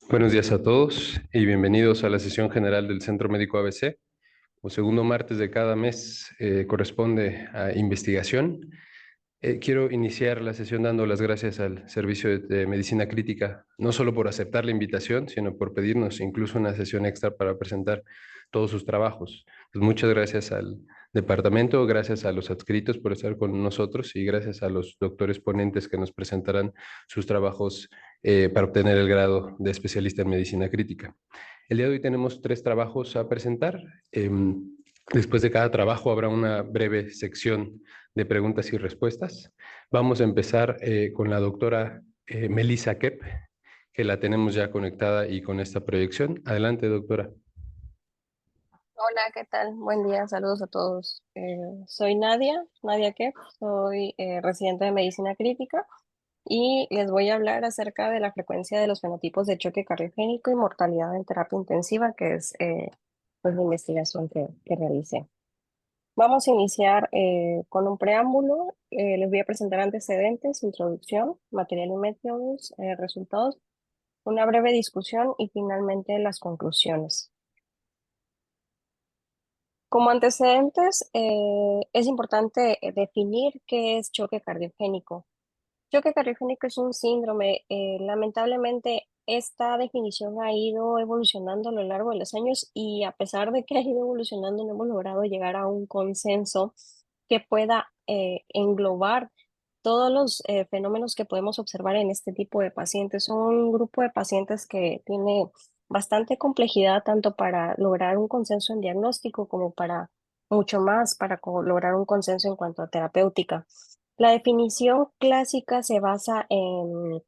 Buenos días a todos y bienvenidos a la sesión general del Centro Médico ABC. El segundo martes de cada mes corresponde a investigación. Quiero iniciar la sesión dando las gracias al Servicio de Medicina Crítica, no solo por aceptar la invitación, sino por pedirnos incluso una sesión extra para presentar todos sus trabajos. Pues muchas gracias al departamento, gracias a los adscritos por estar con nosotros y gracias a los doctores ponentes que nos presentarán sus trabajos para obtener el grado de especialista en medicina crítica. El día de hoy tenemos 3 trabajos a presentar. Después de cada trabajo habrá una breve sección de preguntas y respuestas. Vamos a empezar con la doctora Melissa Kep, que la tenemos ya conectada y con esta proyección. Adelante, doctora. Hola, ¿qué tal? Buen día, saludos a todos. Soy Nadia Kep, soy residente de medicina crítica y les voy a hablar acerca de la frecuencia de los fenotipos de choque cardiogénico y mortalidad en terapia intensiva, que es pues, la investigación que realicé. Vamos a iniciar con un preámbulo. Les voy a presentar antecedentes, introducción, material y métodos, resultados, una breve discusión y finalmente las conclusiones. Como antecedentes, es importante definir qué es choque cardiogénico. Choque cardiogénico es un síndrome. Lamentablemente, esta definición ha ido evolucionando a lo largo de los años y a pesar de que ha ido evolucionando, no hemos logrado llegar a un consenso que pueda englobar todos los fenómenos que podemos observar en este tipo de pacientes. Son un grupo de pacientes que tiene bastante complejidad tanto para lograr un consenso en diagnóstico como para mucho más, para lograr un consenso en cuanto a terapéutica. La definición clásica se basa en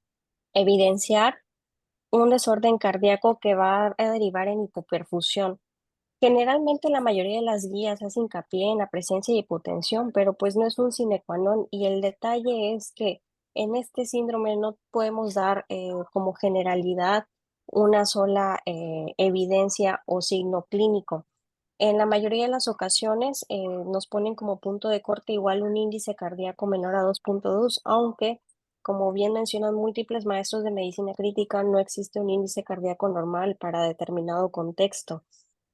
evidenciar un desorden cardíaco que va a derivar en hipoperfusión. Generalmente la mayoría de las guías hace hincapié en la presencia de hipotensión, pero pues no es un sine qua non y el detalle es que en este síndrome no podemos dar como generalidad una sola evidencia o signo clínico. En la mayoría de las ocasiones nos ponen como punto de corte igual un índice cardíaco menor a 2.2, aunque como bien mencionan múltiples maestros de medicina crítica, no existe un índice cardíaco normal para determinado contexto.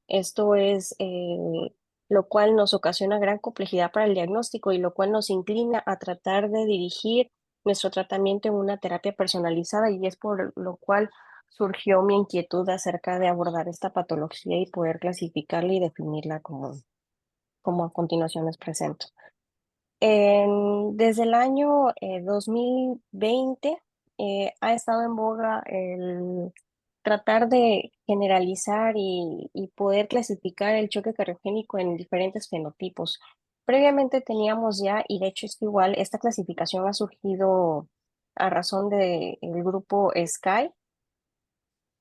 Esto es lo cual nos ocasiona gran complejidad para el diagnóstico y lo cual nos inclina a tratar de dirigir nuestro tratamiento en una terapia personalizada y es por lo cual surgió mi inquietud acerca de abordar esta patología y poder clasificarla y definirla como a continuación les presento. Desde el año 2020 ha estado en boga el tratar de generalizar y poder clasificar el choque cardiogénico en diferentes fenotipos. Previamente teníamos ya, y de hecho es igual, esta clasificación ha surgido a razón del grupo SCAI,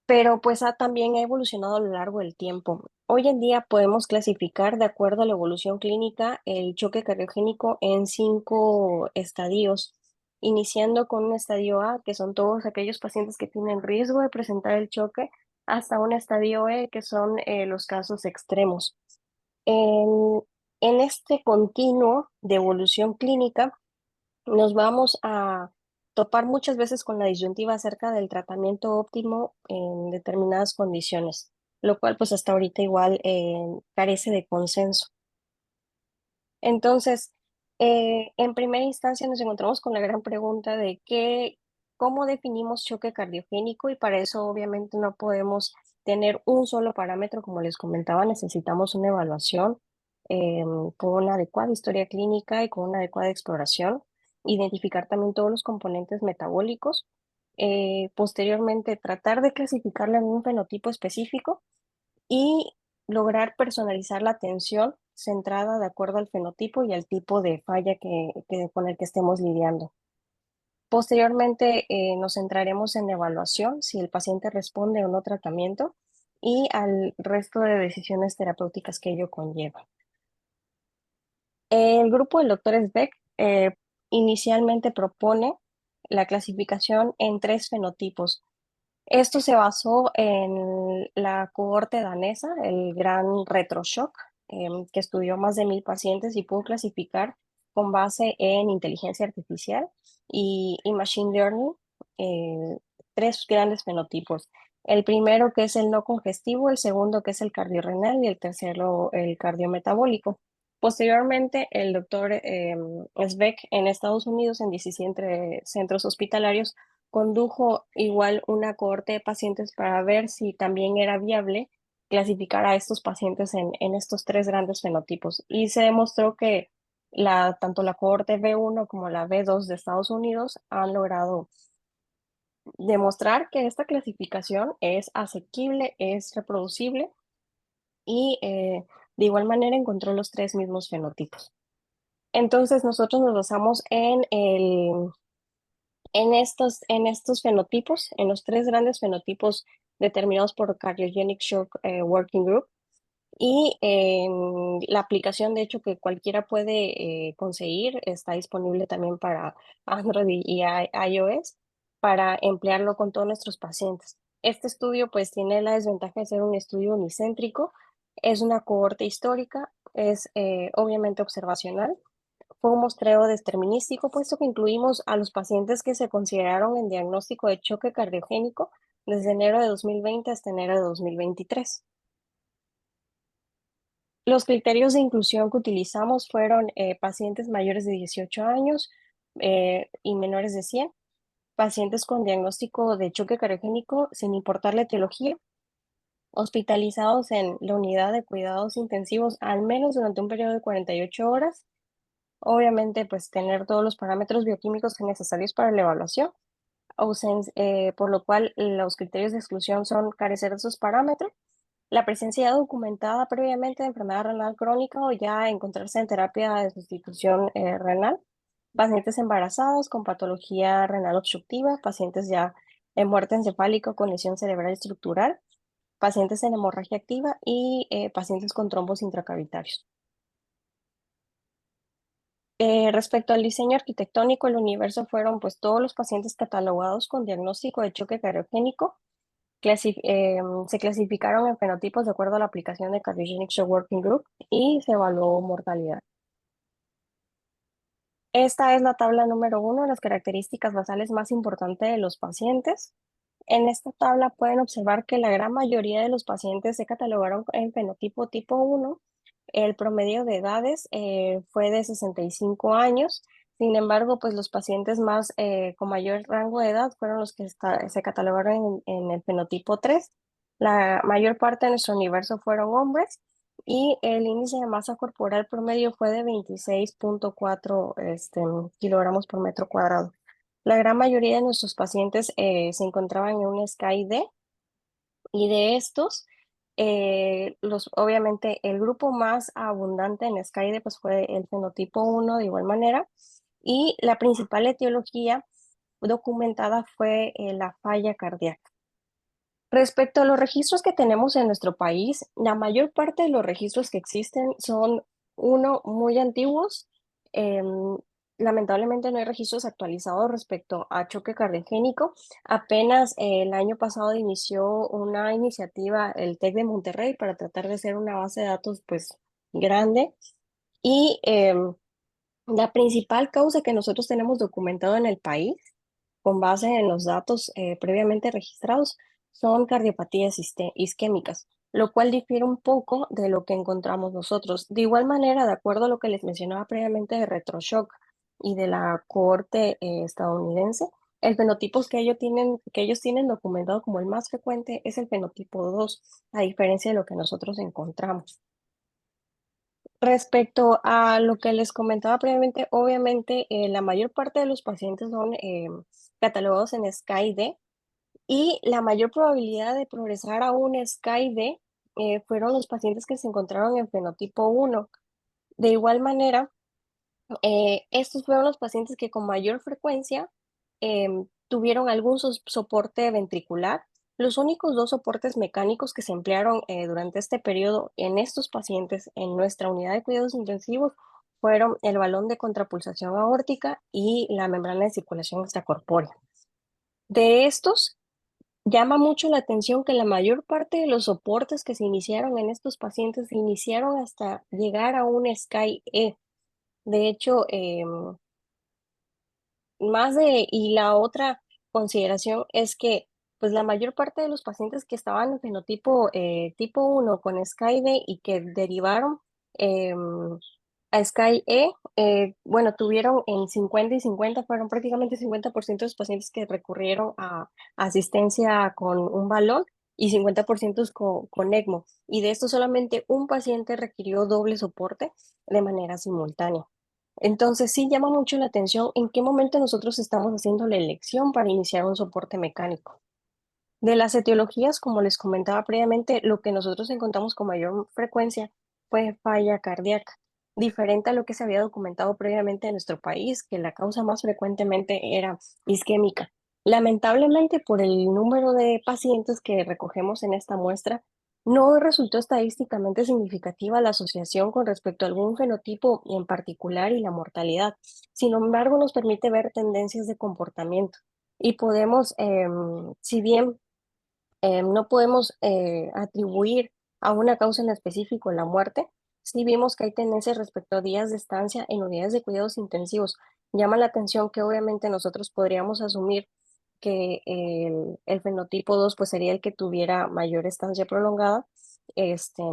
pero pues también ha evolucionado a lo largo del tiempo. Hoy en día podemos clasificar de acuerdo a la evolución clínica el choque cardiogénico en 5 estadios, iniciando con un estadio A, que son todos aquellos pacientes que tienen riesgo de presentar el choque, hasta un estadio E, que son los casos extremos. En, en este continuo de evolución clínica, nos vamos a topar muchas veces con la disyuntiva acerca del tratamiento óptimo en determinadas condiciones, lo cual pues hasta ahorita igual carece de consenso. Entonces, en primera instancia nos encontramos con la gran pregunta de cómo definimos choque cardiogénico y para eso obviamente no podemos tener un solo parámetro, como les comentaba, necesitamos una evaluación con una adecuada historia clínica y con una adecuada exploración, identificar también todos los componentes metabólicos, posteriormente tratar de clasificarlo en un fenotipo específico y lograr personalizar la atención centrada de acuerdo al fenotipo y al tipo de falla con el que estemos lidiando. Posteriormente, nos centraremos en la evaluación, si el paciente responde o no tratamiento y al resto de decisiones terapéuticas que ello conlleva. El grupo del doctor Sveck inicialmente propone la clasificación en tres fenotipos. Esto se basó en la cohorte danesa, el gran RetroShock, que estudió más de 1,000 pacientes y pudo clasificar con base en inteligencia artificial y machine learning tres grandes fenotipos. El primero que es el no congestivo, el segundo que es el cardiorrenal y el tercero el cardiometabólico. Posteriormente, el doctor Sveck en Estados Unidos, en 17 centros hospitalarios, condujo igual una cohorte de pacientes para ver si también era viable clasificar a estos pacientes en estos tres grandes fenotipos. Y se demostró que tanto la cohorte B1 como la B2 de Estados Unidos han logrado demostrar que esta clasificación es asequible, es reproducible y de igual manera encontró los tres mismos fenotipos. Entonces nosotros nos basamos en estos fenotipos, en los tres grandes fenotipos determinados por Cardiogenic Shock Working Group y en la aplicación, de hecho, que cualquiera puede conseguir, está disponible también para Android y iOS para emplearlo con todos nuestros pacientes. Este estudio pues tiene la desventaja de ser un estudio unicéntrico, es una cohorte histórica, es obviamente observacional. Fue un muestreo determinístico, puesto que incluimos a los pacientes que se consideraron en diagnóstico de choque cardiogénico desde enero de 2020 hasta enero de 2023. Los criterios de inclusión que utilizamos fueron pacientes mayores de 18 años y menores de 100, pacientes con diagnóstico de choque cardiogénico sin importar la etiología, hospitalizados en la unidad de cuidados intensivos al menos durante un periodo de 48 horas. Obviamente, pues tener todos los parámetros bioquímicos necesarios para la evaluación, por lo cual los criterios de exclusión son carecer de esos parámetros, la presencia ya documentada previamente de enfermedad renal crónica o ya encontrarse en terapia de sustitución renal, pacientes embarazadas con patología renal obstructiva, pacientes ya en muerte encefálica con lesión cerebral estructural, pacientes en hemorragia activa y pacientes con trombos intracavitarios. Respecto al diseño arquitectónico, el universo fueron pues todos los pacientes catalogados con diagnóstico de choque cardiogénico. Se clasificaron en fenotipos de acuerdo a la aplicación de Cardiogenic Shock Working Group y se evaluó mortalidad. Esta es la tabla número 1, las características basales más importantes de los pacientes. En esta tabla pueden observar que la gran mayoría de los pacientes se catalogaron en fenotipo tipo 1. El promedio de edades fue de 65 años. Sin embargo, pues los pacientes con mayor rango de edad fueron los que se catalogaron en el fenotipo 3. La mayor parte de nuestro universo fueron hombres y el índice de masa corporal promedio fue de 26,4 kilogramos por metro cuadrado. La gran mayoría de nuestros pacientes se encontraban en un SCAI-D y de estos, obviamente el grupo más abundante en SCAI-D pues, fue el fenotipo 1 de igual manera y la principal etiología documentada fue la falla cardíaca. Respecto a los registros que tenemos en nuestro país, la mayor parte de los registros que existen son, uno, muy antiguos. em, Lamentablemente no hay registros actualizados respecto a choque cardiogénico. Apenas el año pasado inició una iniciativa, el TEC de Monterrey, para tratar de hacer una base de datos pues grande. Y la principal causa que nosotros tenemos documentado en el país con base en los datos previamente registrados son cardiopatías isquémicas. lo cual difiere un poco de lo que encontramos nosotros. De igual manera, de acuerdo a lo que les mencionaba previamente de retroshock y de la cohorte estadounidense, el fenotipo que ellos tienen documentado como el más frecuente es el fenotipo 2, a diferencia de lo que nosotros encontramos. Respecto a lo que les comentaba previamente, obviamente la mayor parte de los pacientes son catalogados en SCAI-D y la mayor probabilidad de progresar a un SCAI-D fueron los pacientes que se encontraron en fenotipo 1. De igual manera, estos fueron los pacientes que con mayor frecuencia tuvieron algún soporte ventricular. Los únicos dos soportes mecánicos que se emplearon durante este periodo en estos pacientes en nuestra unidad de cuidados intensivos fueron el balón de contrapulsación aórtica y la membrana de circulación extracorpórea. De estos, llama mucho la atención que la mayor parte de los soportes que se iniciaron en estos pacientes se iniciaron hasta llegar a un SCAI-E. De hecho, y la otra consideración es que pues la mayor parte de los pacientes que estaban en fenotipo tipo 1 con SCAI-D y que derivaron a SCAI-E, bueno, tuvieron en 50 y 50, fueron prácticamente 50% de los pacientes que recurrieron a asistencia con un balón y 50% con ECMO. Y de esto solamente un paciente requirió doble soporte de manera simultánea. Entonces sí llama mucho la atención en qué momento nosotros estamos haciendo la elección para iniciar un soporte mecánico. De las etiologías, como les comentaba previamente, lo que nosotros encontramos con mayor frecuencia fue falla cardíaca, diferente a lo que se había documentado previamente en nuestro país, que la causa más frecuentemente era isquémica. Lamentablemente, por el número de pacientes que recogemos en esta muestra, no resultó estadísticamente significativa la asociación con respecto a algún fenotipo en particular y la mortalidad. Sin embargo, nos permite ver tendencias de comportamiento y podemos, si bien no podemos atribuir a una causa en específico la muerte, sí vimos que hay tendencias respecto a días de estancia en unidades de cuidados intensivos. Llama la atención que obviamente nosotros podríamos asumir que el fenotipo 2 pues sería el que tuviera mayor estancia prolongada, este,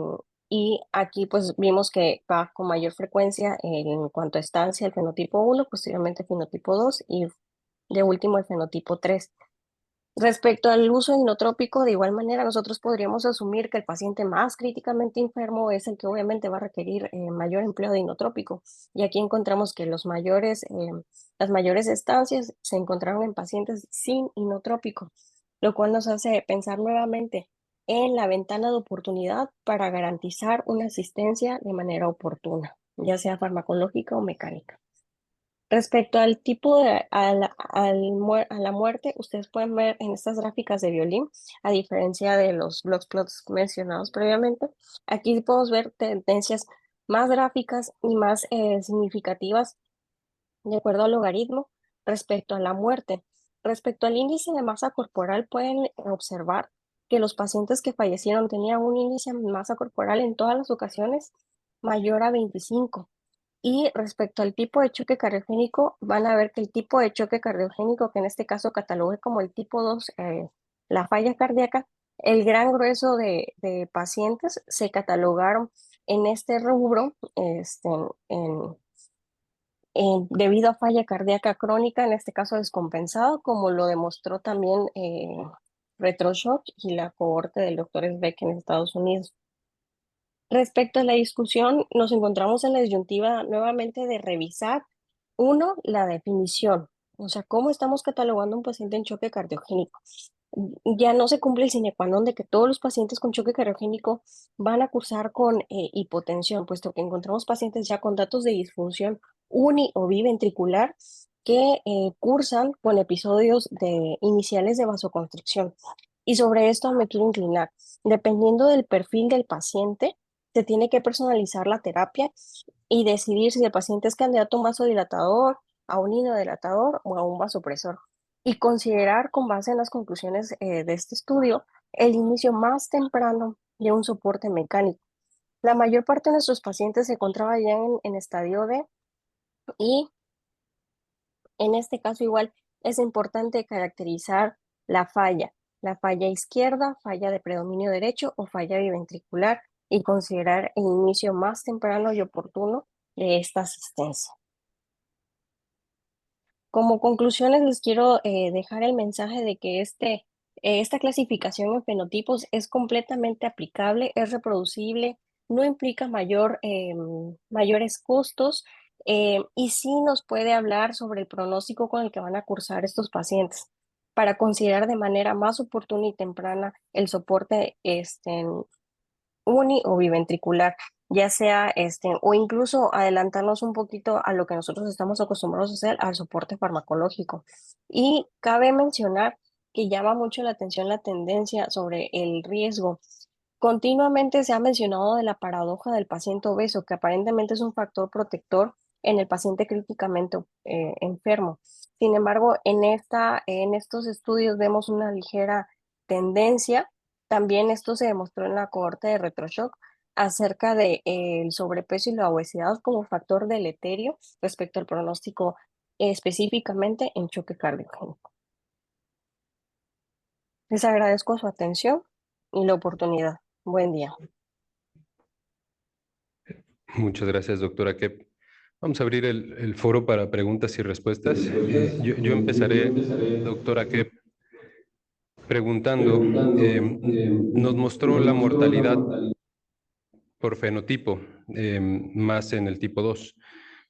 y aquí pues vimos que va con mayor frecuencia en cuanto a estancia el fenotipo 1, posteriormente el fenotipo 2 y de último el fenotipo 3. Respecto al uso inotrópico, de igual manera, nosotros podríamos asumir que el paciente más críticamente enfermo es el que obviamente va a requerir mayor empleo de inotrópico. Y aquí encontramos que las mayores estancias se encontraron en pacientes sin inotrópico, lo cual nos hace pensar nuevamente en la ventana de oportunidad para garantizar una asistencia de manera oportuna, ya sea farmacológica o mecánica. Respecto al tipo a la muerte, ustedes pueden ver en estas gráficas de violín, a diferencia de los block plots mencionados previamente, aquí podemos ver tendencias más gráficas y más significativas de acuerdo al logaritmo respecto a la muerte. Respecto al índice de masa corporal, pueden observar que los pacientes que fallecieron tenían un índice de masa corporal en todas las ocasiones mayor a 25. Y respecto al tipo de choque cardiogénico, van a ver que el tipo de choque cardiogénico, que en este caso catalogué como el tipo 2, la falla cardíaca, el gran grueso de pacientes se catalogaron en este rubro en, debido a falla cardíaca crónica, en este caso descompensado, como lo demostró también RetroShock y la cohorte del doctor Beck en Estados Unidos. Respecto a la discusión, nos encontramos en la disyuntiva nuevamente de revisar, uno, la definición, o sea, cómo estamos catalogando a un paciente en choque cardiogénico. Ya no se cumple el sine qua non de que todos los pacientes con choque cardiogénico van a cursar con hipotensión, puesto que encontramos pacientes ya con datos de disfunción uni o biventricular que cursan con episodios iniciales de vasoconstricción. Y sobre esto me quiero inclinar. Dependiendo del perfil del paciente, se tiene que personalizar la terapia y decidir si el paciente es candidato a un vasodilatador, a un inodilatador o a un vasopresor. Y considerar con base en las conclusiones de este estudio el inicio más temprano de un soporte mecánico. La mayor parte de nuestros pacientes se encontraba ya en estadio D y en este caso igual es importante caracterizar la falla. la falla izquierda, falla de predominio derecho o falla biventricular y considerar el inicio más temprano y oportuno de esta asistencia. Como conclusiones les quiero dejar el mensaje de que esta clasificación en fenotipos es completamente aplicable, es reproducible, no implica mayores costos y sí nos puede hablar sobre el pronóstico con el que van a cursar estos pacientes para considerar de manera más oportuna y temprana el soporte uni o biventricular, ya sea o incluso adelantarnos un poquito a lo que nosotros estamos acostumbrados a hacer, al soporte farmacológico. Y cabe mencionar que llama mucho la atención la tendencia sobre el riesgo. Continuamente se ha mencionado de la paradoja del paciente obeso, que aparentemente es un factor protector en el paciente críticamente enfermo. Sin embargo, en estos estudios vemos una ligera tendencia. También esto se demostró en la cohorte de RetroShock acerca de, el sobrepeso y la obesidad como factor deleterio respecto al pronóstico, específicamente en choque cardíaco. Les agradezco su atención y la oportunidad. Buen día. Muchas gracias, doctora Kep. Vamos a abrir el foro para preguntas y respuestas. Yo empezaré, doctora Kep, preguntando, nos mostró la mortalidad por fenotipo, más en el tipo 2.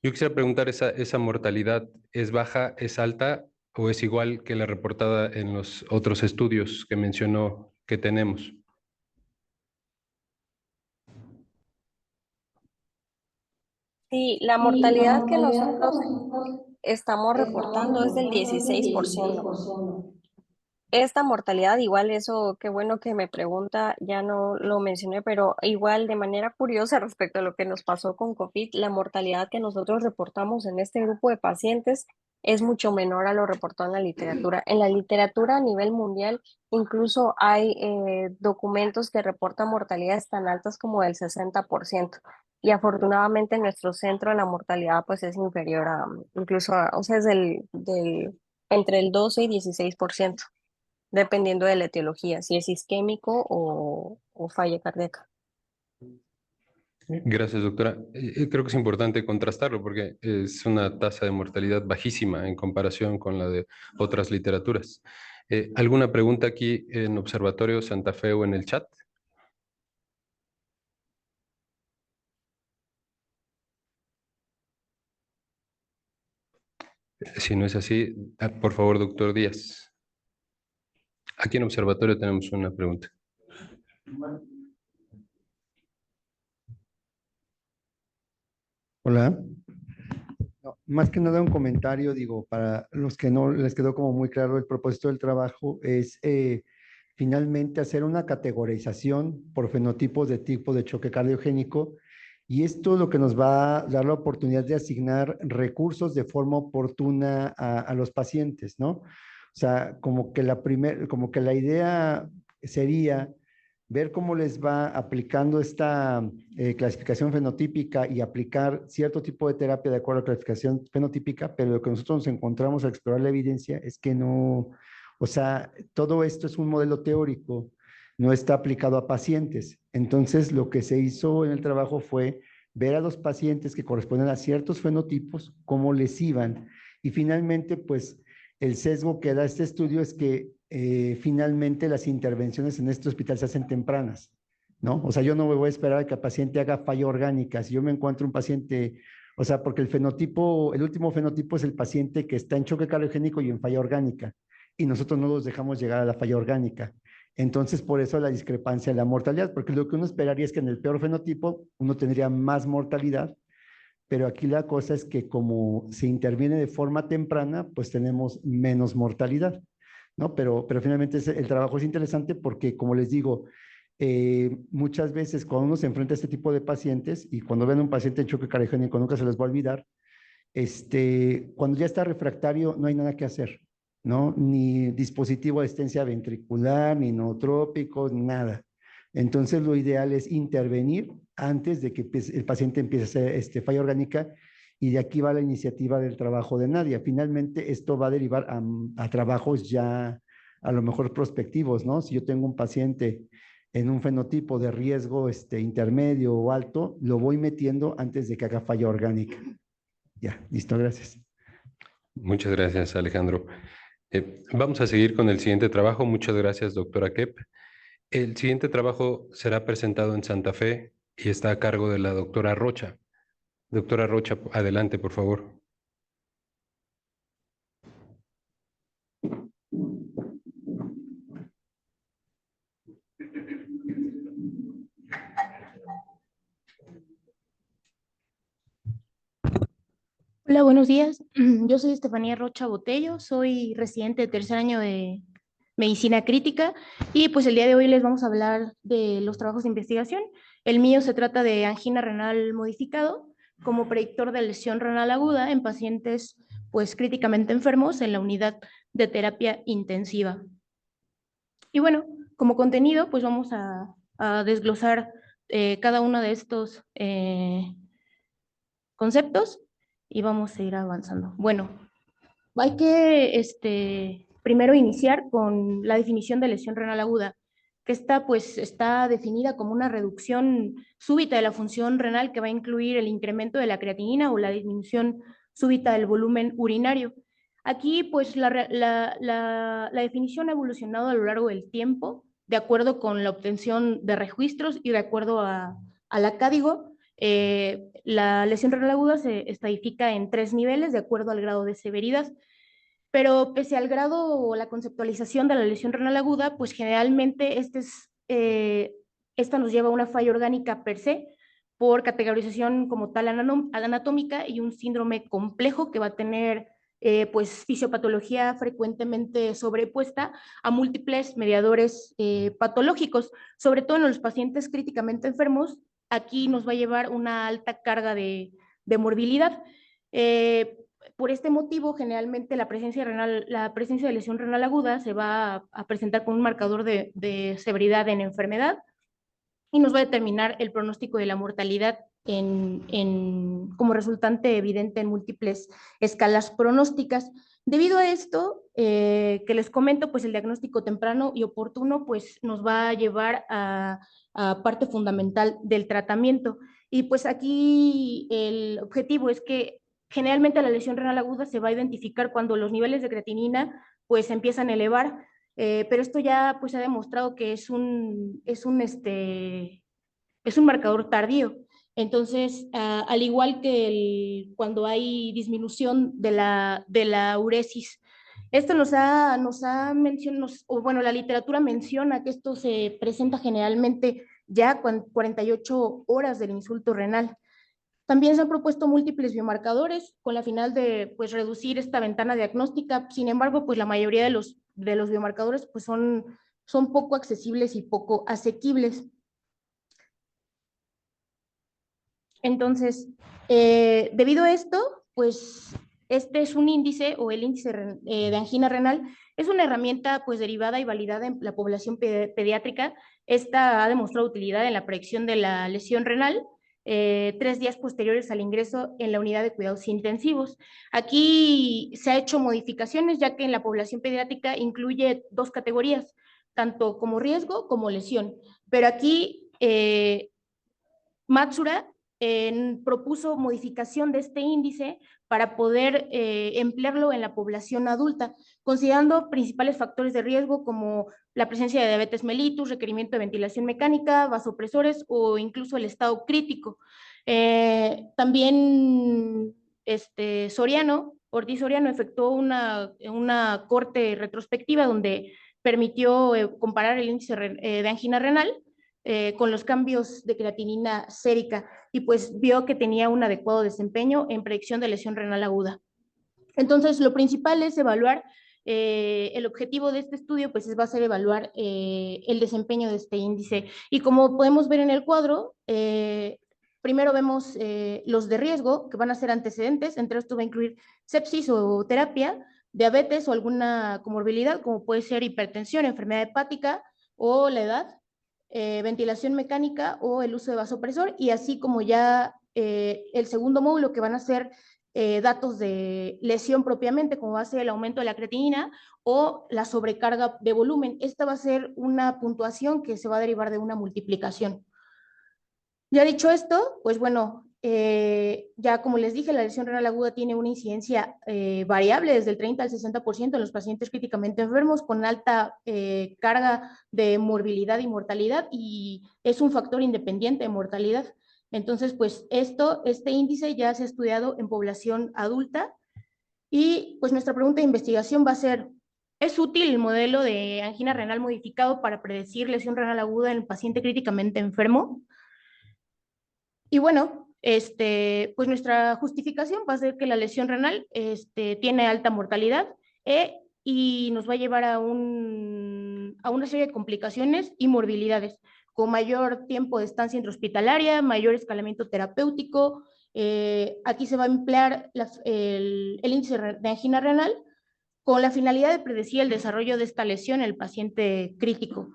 Yo quisiera preguntar, ¿esa mortalidad es baja, es alta o es igual que la reportada en los otros estudios que mencionó que tenemos? Sí, la mortalidad que nosotros estamos reportando es del 16%. Esta mortalidad, igual eso, qué bueno que me pregunta, ya no lo mencioné, pero igual de manera curiosa respecto a lo que nos pasó con COVID, la mortalidad que nosotros reportamos en este grupo de pacientes es mucho menor a lo reportado en la literatura. En la literatura a nivel mundial, incluso hay documentos que reportan mortalidades tan altas como del 60%. Y afortunadamente en nuestro centro la mortalidad pues es inferior a, incluso o sea, es entre el 12 y 16% dependiendo de la etiología, si es isquémico o falla cardíaca. Gracias, doctora. Creo que es importante contrastarlo porque es una tasa de mortalidad bajísima en comparación con la de otras literaturas. ¿Alguna pregunta aquí en Observatorio Santa Fe o en el chat? Si no es así, por favor, doctor Díaz. Aquí en Observatorio tenemos una pregunta. Hola. No, más que nada un comentario, digo, para los que no les quedó como muy claro el propósito del trabajo, es finalmente hacer una categorización por fenotipos de tipo de choque cardiogénico y esto lo que nos va a dar la oportunidad de asignar recursos de forma oportuna a los pacientes, ¿no? O sea, como que la idea sería ver cómo les va aplicando esta clasificación fenotípica y aplicar cierto tipo de terapia de acuerdo a la clasificación fenotípica, pero lo que nosotros nos encontramos al explorar la evidencia es que no, o sea, todo esto es un modelo teórico, no está aplicado a pacientes. Entonces, lo que se hizo en el trabajo fue ver a los pacientes que corresponden a ciertos fenotipos, cómo les iban. Y finalmente, pues, el sesgo que da este estudio es que finalmente las intervenciones en este hospital se hacen tempranas, ¿no? O sea, yo no me voy a esperar a que el paciente haga falla orgánica. Si yo me encuentro un paciente, o sea, porque el último fenotipo es el paciente que está en choque cardiogénico y en falla orgánica, y nosotros no los dejamos llegar a la falla orgánica. Entonces, por eso la discrepancia en la mortalidad, porque lo que uno esperaría es que en el peor fenotipo uno tendría más mortalidad, pero aquí la cosa es que como se interviene de forma temprana, pues tenemos menos mortalidad, ¿no? Pero finalmente el trabajo es interesante porque, como les digo, muchas veces cuando uno se enfrenta a este tipo de pacientes y cuando ven a un paciente en choque cardiogénico, nunca se les va a olvidar, cuando ya está refractario no hay nada que hacer, ¿no? Ni dispositivo de asistencia ventricular, ni nootrópicos, ni nada. Entonces lo ideal es intervenir antes de que el paciente empiece a hacer falla orgánica y de aquí va la iniciativa del trabajo de Nadia. Finalmente esto va a derivar a trabajos ya a lo mejor prospectivos, ¿no? Si yo tengo un paciente en un fenotipo de riesgo intermedio o alto, lo voy metiendo antes de que haga falla orgánica. Ya, listo, gracias. Muchas gracias, Alejandro. Vamos a seguir con el siguiente trabajo. Muchas gracias, doctora Kep. El siguiente trabajo será presentado en Santa Fe y está a cargo de la doctora Rocha. Doctora Rocha, adelante, por favor. Hola, buenos días. Yo soy Estefanía Rocha Botello, soy residente de tercer año de Medicina Crítica y pues el día de hoy les vamos a hablar de los trabajos de investigación. El mío se trata de angina renal modificado como predictor de lesión renal aguda en pacientes pues críticamente enfermos en la unidad de terapia intensiva. Y bueno, como contenido pues vamos a desglosar cada uno de estos conceptos y vamos a ir avanzando. Bueno, hay que primero iniciar con la definición de lesión renal aguda, que está definida como una reducción súbita de la función renal que va a incluir el incremento de la creatinina o la disminución súbita del volumen urinario. Aquí, pues, la definición ha evolucionado a lo largo del tiempo, de acuerdo con la obtención de registros y de acuerdo a la CADIGO. La lesión renal aguda se estadifica en 3 niveles de acuerdo al grado de severidad, pero pese al grado o la conceptualización de la lesión renal aguda, pues generalmente esta nos lleva a una falla orgánica per se por categorización como tal anatómica y un síndrome complejo que va a tener pues fisiopatología frecuentemente sobrepuesta a múltiples mediadores patológicos, sobre todo en los pacientes críticamente enfermos. Aquí nos va a llevar una alta carga de morbilidad. Por este motivo, generalmente la presencia de lesión renal aguda se va a presentar con un marcador de severidad en enfermedad y nos va a determinar el pronóstico de la mortalidad como resultante evidente en múltiples escalas pronósticas. Debido a esto que les comento, pues el diagnóstico temprano y oportuno pues nos va a llevar a parte fundamental del tratamiento. Y pues aquí el objetivo es que generalmente la lesión renal aguda se va a identificar cuando los niveles de creatinina pues empiezan a elevar, pero esto ya pues ha demostrado que es un marcador tardío. Entonces, al igual que cuando hay disminución de la uresis, esto bueno, la literatura menciona que esto se presenta generalmente ya con 48 horas del insulto renal. También se han propuesto múltiples biomarcadores con la final de pues, reducir esta ventana diagnóstica. Sin embargo, pues la mayoría de los biomarcadores pues, son poco accesibles y poco asequibles. Entonces, debido a esto, pues este es un índice o el índice de angina renal. Es una herramienta pues derivada y validada en la población pediátrica. Esta ha demostrado utilidad en la predicción de la lesión renal 3 días posteriores al ingreso en la unidad de cuidados intensivos. Aquí se ha hecho modificaciones ya que en la población pediátrica incluye 2 categorías, tanto como riesgo como lesión. Pero aquí Matsura propuso modificación de este índice para poder emplearlo en la población adulta, considerando principales factores de riesgo como la presencia de diabetes mellitus, requerimiento de ventilación mecánica, vasopresores o incluso el estado crítico. También Ortiz Soriano efectuó una corte retrospectiva donde permitió comparar el índice de angina renal con los cambios de creatinina sérica y pues vio que tenía un adecuado desempeño en predicción de lesión renal aguda. Entonces, lo principal es evaluar, el objetivo de este estudio pues va a ser evaluar el desempeño de este índice. Y como podemos ver en el cuadro, primero vemos los de riesgo, que van a ser antecedentes, entre estos va a incluir sepsis o terapia, diabetes o alguna comorbilidad, como puede ser hipertensión, enfermedad hepática o la edad, ventilación mecánica o el uso de vasopresor, y así como ya el segundo módulo que van a ser datos de lesión propiamente, como va a ser el aumento de la creatinina o la sobrecarga de volumen. Esta va a ser una puntuación que se va a derivar de una multiplicación. Ya dicho esto, pues bueno, ya como les dije, la lesión renal aguda tiene una incidencia variable desde el 30 al 60% en los pacientes críticamente enfermos con alta carga de morbilidad y mortalidad, y es un factor independiente de mortalidad. Entonces, pues este índice ya se ha estudiado en población adulta, y pues nuestra pregunta de investigación va a ser: ¿es útil el modelo de angina renal modificado para predecir lesión renal aguda en el paciente críticamente enfermo? Y bueno, pues nuestra justificación va a ser que la lesión renal tiene alta mortalidad y nos va a llevar a una serie de complicaciones y morbilidades, con mayor tiempo de estancia intrahospitalaria, mayor escalamiento terapéutico. Aquí se va a emplear el índice de angina renal con la finalidad de predecir el desarrollo de esta lesión en el paciente crítico,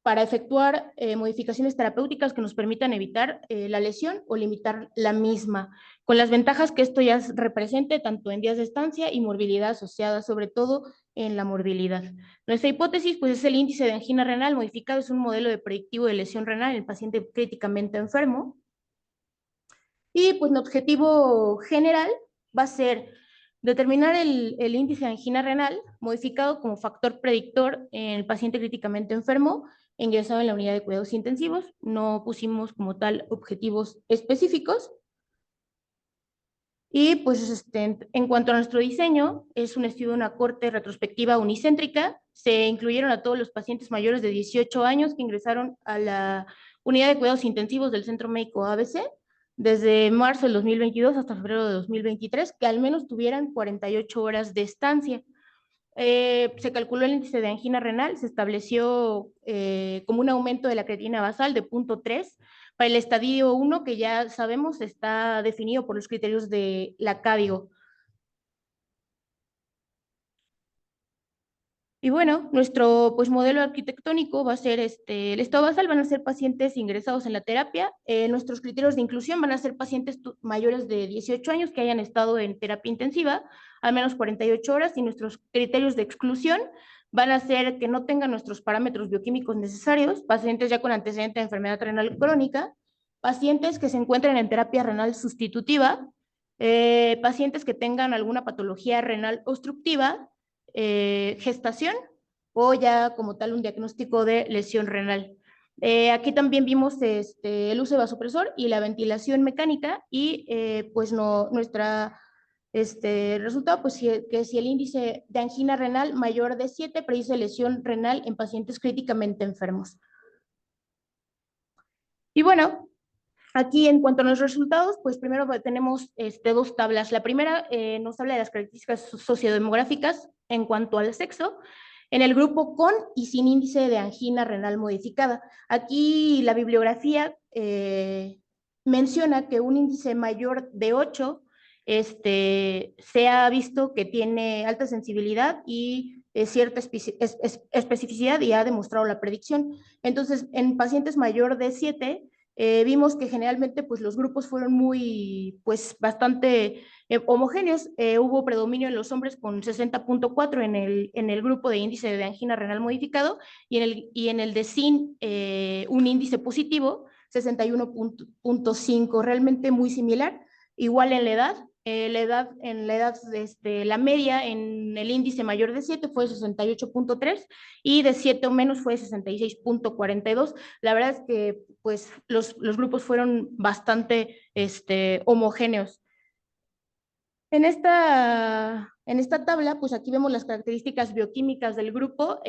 para efectuar modificaciones terapéuticas que nos permitan evitar la lesión o limitar la misma, con las ventajas que esto ya represente tanto en días de estancia y morbilidad asociada, sobre todo en la morbilidad. Nuestra hipótesis pues es el índice de angina renal modificado, es un modelo de predictivo de lesión renal en el paciente críticamente enfermo, y pues nuestro objetivo general va a ser determinar el índice de angina renal modificado como factor predictor en el paciente críticamente enfermo ingresado en la unidad de cuidados intensivos. No pusimos como tal objetivos específicos. Y pues en cuanto a nuestro diseño, es un estudio de una corte retrospectiva unicéntrica. Se incluyeron a todos los pacientes mayores de 18 años que ingresaron a la unidad de cuidados intensivos del Centro Médico ABC desde marzo del 2022 hasta febrero de 2023, que al menos tuvieran 48 horas de estancia. Se calculó el índice de angina renal, se estableció como un aumento de la creatinina basal de 0.3 para el estadio 1, que ya sabemos está definido por los criterios de la CADIGO. Y bueno, nuestro pues, modelo arquitectónico va a ser el estado basal, van a ser pacientes ingresados en la terapia. Nuestros criterios de inclusión van a ser pacientes mayores de 18 años que hayan estado en terapia intensiva al menos 48 horas, y nuestros criterios de exclusión van a ser que no tengan nuestros parámetros bioquímicos necesarios, pacientes ya con antecedente de enfermedad renal crónica, pacientes que se encuentren en terapia renal sustitutiva, pacientes que tengan alguna patología renal obstructiva, gestación o ya como tal un diagnóstico de lesión renal. Aquí también vimos el uso de vasopresor y la ventilación mecánica, y pues nuestra resultado, pues que si el índice de angina renal mayor de 7 predice lesión renal en pacientes críticamente enfermos. Y bueno, aquí en cuanto a los resultados, pues primero tenemos dos tablas. La primera nos habla de las características sociodemográficas en cuanto al sexo en el grupo con y sin índice de angina renal modificada. Aquí la bibliografía menciona que un índice mayor de 8 se ha visto que tiene alta sensibilidad y cierta especificidad, y ha demostrado la predicción. Entonces, en pacientes mayor de 7, vimos que generalmente pues, los grupos fueron pues, bastante homogéneos. Hubo predominio en los hombres con 60.4 en el grupo de índice de angina renal modificado, y en el de sin un índice positivo, 61.5, realmente muy similar. Igual en la edad, la media en el índice mayor de 7 fue 68.3 y de 7 o menos fue 66.42. La verdad es que pues, los grupos fueron bastante homogéneos. En esta tabla, pues aquí vemos las características bioquímicas del grupo.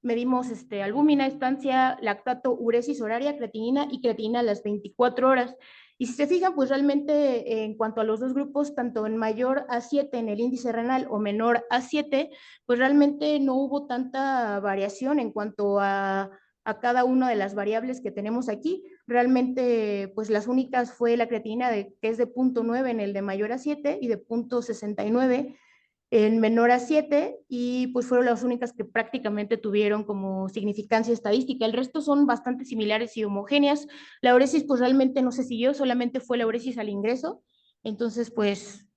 Medimos albúmina, estancia, lactato, uresis horaria, creatinina y creatinina a las 24 horas. Y si se fijan, pues realmente en cuanto a los dos grupos, tanto en mayor A7 en el índice renal o menor A7, pues realmente no hubo tanta variación en cuanto a cada una de las variables que tenemos aquí. Realmente, pues las únicas fue la creatinina, que es de 0.9 en el de mayor a 7 y de 0.69 en menor a 7, y pues fueron las únicas que prácticamente tuvieron como significancia estadística. El resto son bastante similares y homogéneas. La uresis pues realmente no se siguió, solamente fue la uresis al ingreso, Entonces, pues,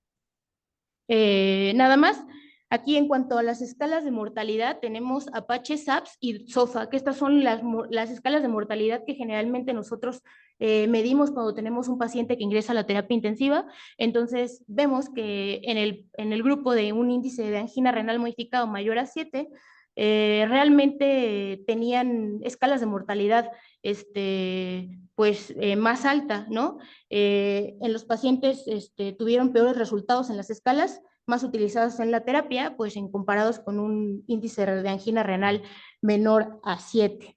nada más. Aquí en cuanto a las escalas de mortalidad, tenemos Apache, SAPS y SOFA, que estas son las escalas de mortalidad que generalmente nosotros medimos cuando tenemos un paciente que ingresa a la terapia intensiva. Entonces, vemos que en el grupo de un índice de angina renal modificado mayor a 7, realmente tenían escalas de mortalidad pues, más alta, ¿no? En los pacientes tuvieron peores resultados en las escalas más utilizadas en la terapia, pues en comparados con un índice de angina renal menor a 7.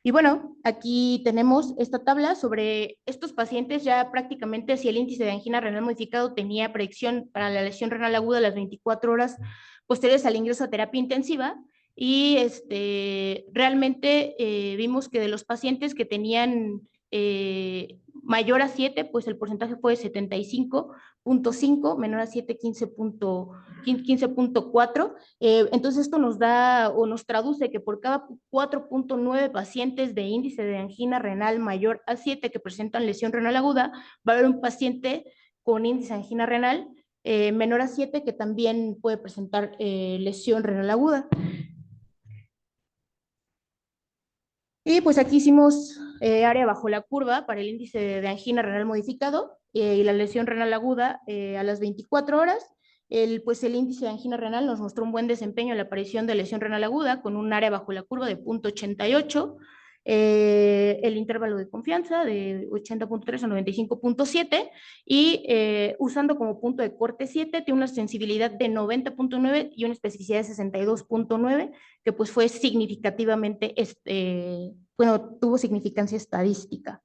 Y bueno, aquí tenemos esta tabla sobre estos pacientes ya prácticamente si el índice de angina renal modificado tenía predicción para la lesión renal aguda a las 24 horas posteriores al ingreso a terapia intensiva. Y realmente vimos que de los pacientes que tenían mayor a 7, pues el porcentaje fue de 75.5, menor a 7, 15.4. Entonces esto nos da o nos traduce que por cada 4.9 pacientes de índice de angina renal mayor a 7 que presentan lesión renal aguda, va a haber un paciente con índice de angina renal menor a 7 que también puede presentar lesión renal aguda. Y pues aquí hicimos área bajo la curva para el índice de angina renal modificado y la lesión renal aguda a las 24 horas. Pues el índice de angina renal nos mostró un buen desempeño en la aparición de lesión renal aguda con un área bajo la curva de 0.88, el intervalo de confianza de 80.3 a 95.7 y usando como punto de corte 7 tiene una sensibilidad de 90.9 y una especificidad de 62.9 que pues fue significativamente, bueno, tuvo significancia estadística.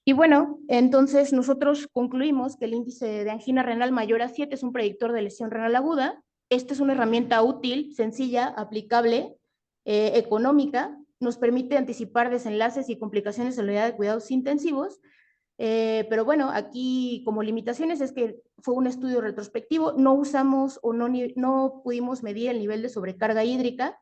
Y bueno, entonces nosotros concluimos que el índice de angina renal mayor a 7 es un predictor de lesión renal aguda. Esta es una herramienta útil, sencilla, aplicable, económica, nos permite anticipar desenlaces y complicaciones en la unidad de cuidados intensivos. Pero bueno, aquí como limitaciones es que fue un estudio retrospectivo, no usamos o no pudimos medir el nivel de sobrecarga hídrica.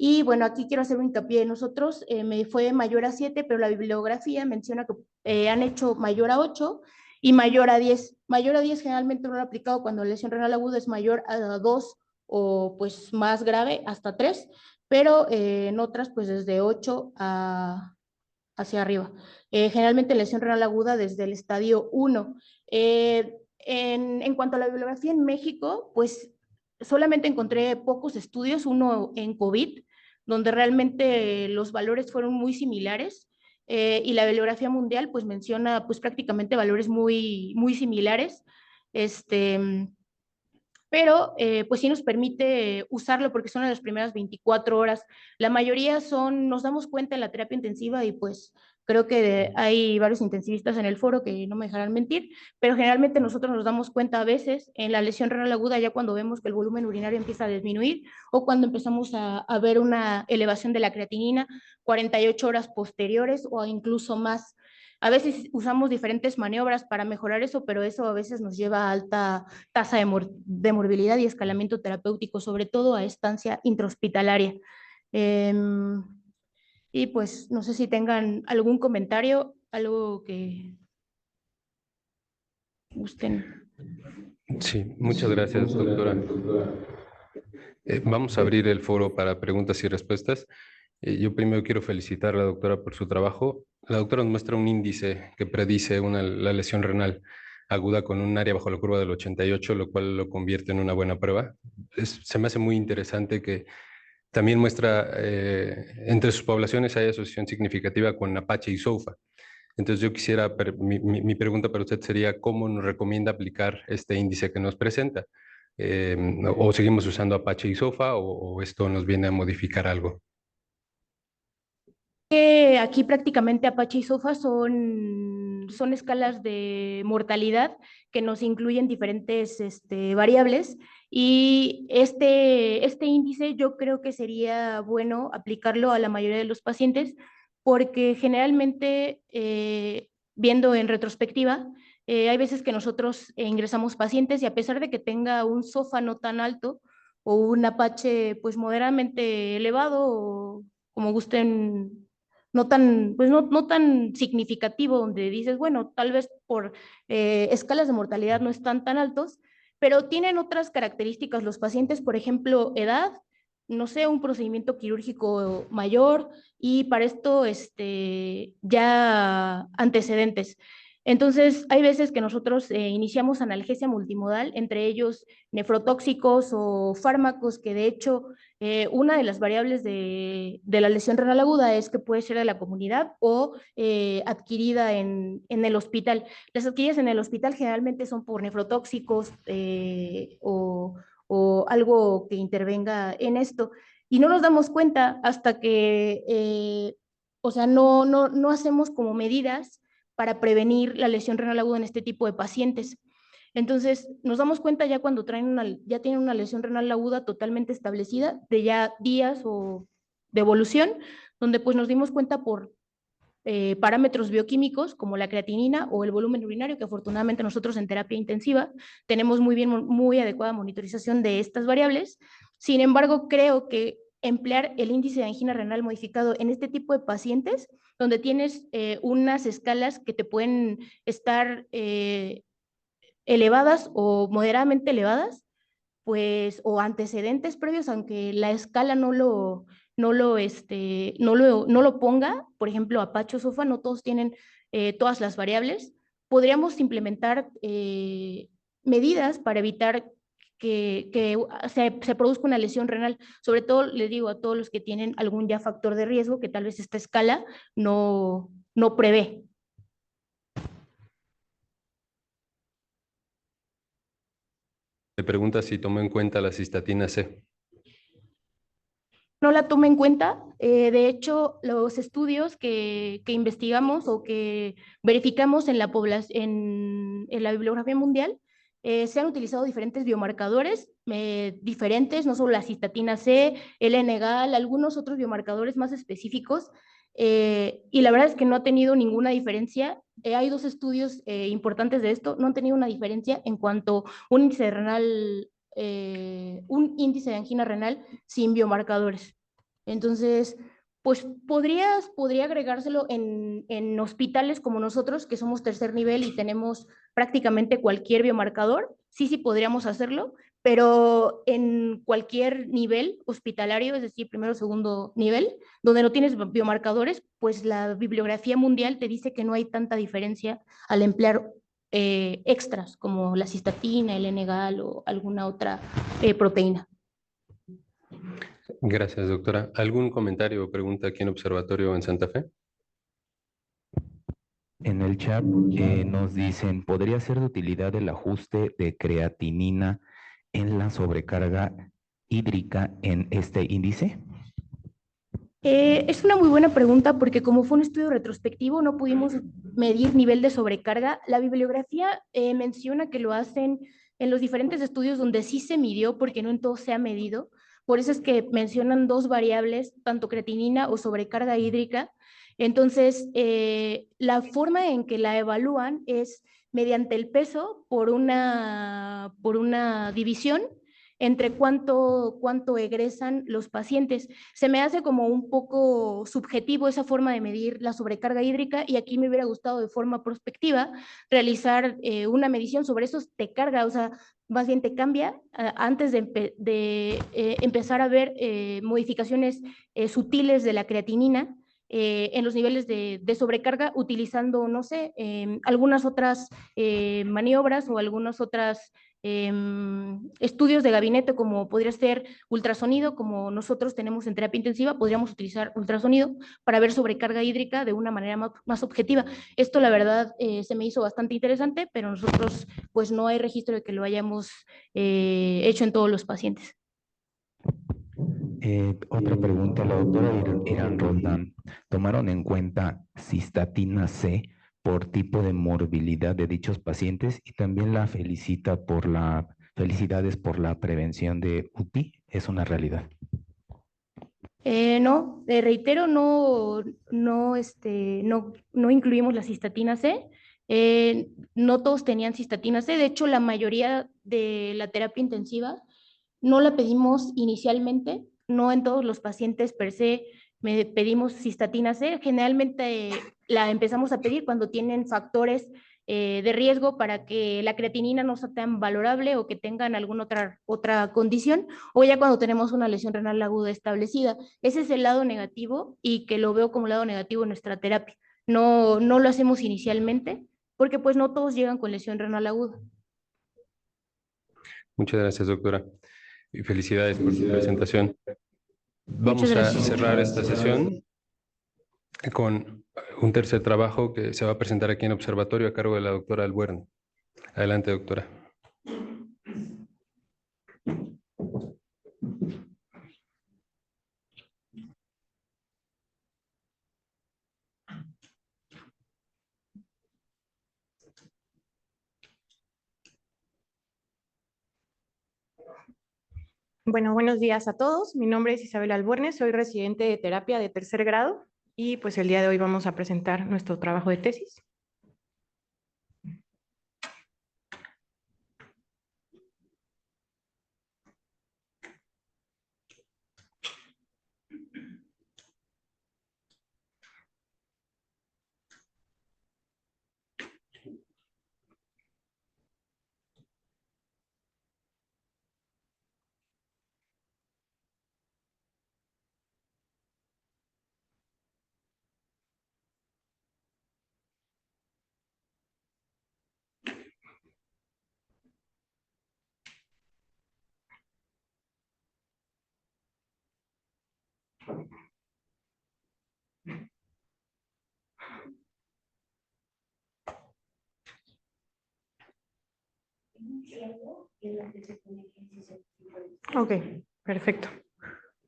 Y bueno, aquí quiero hacer un hincapié. Nosotros me fue mayor a 7, pero la bibliografía menciona que han hecho mayor a 8 y mayor a 10. Mayor a 10 generalmente no lo he aplicado cuando la lesión renal aguda es mayor a 2 o pues más grave hasta 3, pero en otras pues desde 8 hacia arriba. Generalmente lesión renal aguda desde el estadio 1. En cuanto a la bibliografía en México, pues solamente encontré pocos estudios, uno en COVID, donde realmente los valores fueron muy similares y la bibliografía mundial pues menciona pues prácticamente valores muy, muy similares. Pero pues sí nos permite usarlo porque son en las primeras 24 horas. La mayoría nos damos cuenta en la terapia intensiva y pues creo que hay varios intensivistas en el foro que no me dejarán mentir, pero generalmente nosotros nos damos cuenta a veces en la lesión renal aguda ya cuando vemos que el volumen urinario empieza a disminuir o cuando empezamos a ver una elevación de la creatinina 48 horas posteriores o incluso más. A veces usamos diferentes maniobras para mejorar eso, pero eso a veces nos lleva a alta tasa de morbilidad y escalamiento terapéutico, sobre todo a estancia intrahospitalaria. Y pues no sé si tengan algún comentario, algo que gusten. Sí, muchas gracias, doctora. Vamos a abrir el foro para preguntas y respuestas. Yo primero quiero felicitar a la doctora por su trabajo. La doctora nos muestra un índice que predice la lesión renal aguda con un área bajo la curva del 88, lo cual lo convierte en una buena prueba. Se me hace muy interesante que también muestra, entre sus poblaciones hay asociación significativa con Apache y SOFA. Entonces yo quisiera, mi pregunta para usted sería, ¿cómo nos recomienda aplicar este índice que nos presenta? ¿O seguimos usando Apache y SOFA o esto nos viene a modificar algo? Aquí prácticamente Apache y SOFA son escalas de mortalidad que nos incluyen diferentes variables y este índice yo creo que sería bueno aplicarlo a la mayoría de los pacientes porque generalmente, viendo en retrospectiva, hay veces que nosotros ingresamos pacientes y a pesar de que tenga un SOFA no tan alto o un Apache pues moderadamente elevado o como gusten pues no tan significativo, donde dices, bueno, tal vez por escalas de mortalidad no están tan altos, pero tienen otras características los pacientes, por ejemplo, edad, no sé, un procedimiento quirúrgico mayor y para esto ya antecedentes. Entonces, hay veces que nosotros iniciamos analgesia multimodal, entre ellos nefrotóxicos o fármacos que de hecho una de las variables de la lesión renal aguda es que puede ser de la comunidad o adquirida en el hospital. Las adquiridas en el hospital generalmente son por nefrotóxicos o algo que intervenga en esto. Y no nos damos cuenta hasta que, o sea, no hacemos como medidas para prevenir la lesión renal aguda en este tipo de pacientes. Entonces, nos damos cuenta ya cuando ya tienen una lesión renal aguda totalmente establecida, de ya días o de evolución, donde pues nos dimos cuenta por parámetros bioquímicos como la creatinina o el volumen urinario, que afortunadamente nosotros en terapia intensiva tenemos muy adecuada monitorización de estas variables. Sin embargo, creo que emplear el índice de angina renal modificado en este tipo de pacientes, donde tienes unas escalas que te pueden estar elevadas o moderadamente elevadas, pues, o antecedentes previos, aunque la escala no lo ponga, por ejemplo, Apache o SOFA, no todos tienen todas las variables, podríamos implementar medidas para evitar que se produzca una lesión renal. Sobre todo, les digo a todos los que tienen algún ya factor de riesgo, que tal vez esta escala no prevé. Me pregunta si tomó en cuenta la cistatina C. No la toma en cuenta. De hecho, los estudios que investigamos o que verificamos en la en la bibliografía mundial, se han utilizado diferentes biomarcadores diferentes, no solo la cistatina C, el N-gal, algunos otros biomarcadores más específicos, y la verdad es que no ha tenido ninguna diferencia. Hay dos estudios importantes de esto, no han tenido una diferencia en cuanto a un índice renal, un índice de angina renal sin biomarcadores. Entonces, pues podría agregárselo en hospitales como nosotros, que somos tercer nivel y tenemos prácticamente cualquier biomarcador. Sí podríamos hacerlo, pero en cualquier nivel hospitalario, es decir, primero o segundo nivel, donde no tienes biomarcadores, pues la bibliografía mundial te dice que no hay tanta diferencia al emplear extras como la cistatina, el N-gal o alguna otra proteína. Gracias, doctora. ¿Algún comentario o pregunta aquí en Observatorio en Santa Fe? En el chat nos dicen, ¿podría ser de utilidad el ajuste de creatinina en la sobrecarga hídrica en este índice? Es una muy buena pregunta porque como fue un estudio retrospectivo no pudimos medir nivel de sobrecarga. La bibliografía menciona que lo hacen en los diferentes estudios donde sí se midió porque no en todos se ha medido. Por eso es que mencionan dos variables, tanto creatinina o sobrecarga hídrica. Entonces, la forma en que la evalúan es mediante el peso por una división entre cuánto egresan los pacientes. Se me hace como un poco subjetivo esa forma de medir la sobrecarga hídrica y aquí me hubiera gustado de forma prospectiva realizar una medición sobre eso te carga, o sea, más bien te cambia antes de empezar a ver modificaciones sutiles de la creatinina en los niveles de sobrecarga utilizando, no sé, algunas otras maniobras o algunas otras estudios de gabinete como podría ser ultrasonido, como nosotros tenemos en terapia intensiva, podríamos utilizar ultrasonido para ver sobrecarga hídrica de una manera más objetiva. Esto la verdad se me hizo bastante interesante, pero nosotros pues no hay registro de que lo hayamos hecho en todos los pacientes. Otra pregunta, la doctora Irán Roldán. ¿Tomaron en cuenta cistatina C por tipo de morbilidad de dichos pacientes? Y también la felicidades por la prevención de UTI. Es una realidad. No, reitero, no incluimos la cistatina C. No todos tenían cistatina C. De hecho, la mayoría de la terapia intensiva no la pedimos inicialmente, no en todos los pacientes per se pedimos cistatina C. Generalmente la empezamos a pedir cuando tienen factores de riesgo para que la creatinina no sea tan valorable o que tengan alguna otra condición, o ya cuando tenemos una lesión renal aguda establecida. Ese es el lado negativo y que lo veo como lado negativo en nuestra terapia. No lo hacemos inicialmente porque pues no todos llegan con lesión renal aguda. Muchas gracias, doctora. Y felicidades por su presentación. Muchas Vamos a gracias. cerrar esta sesión con un tercer trabajo que se va a presentar aquí en Observatorio a cargo de la doctora Albuerne. Adelante, doctora. Bueno, buenos días a todos. Mi nombre es Isabel Albuerne, soy residente de terapia de tercer grado y pues el día de hoy vamos a presentar nuestro trabajo de tesis. Ok, perfecto.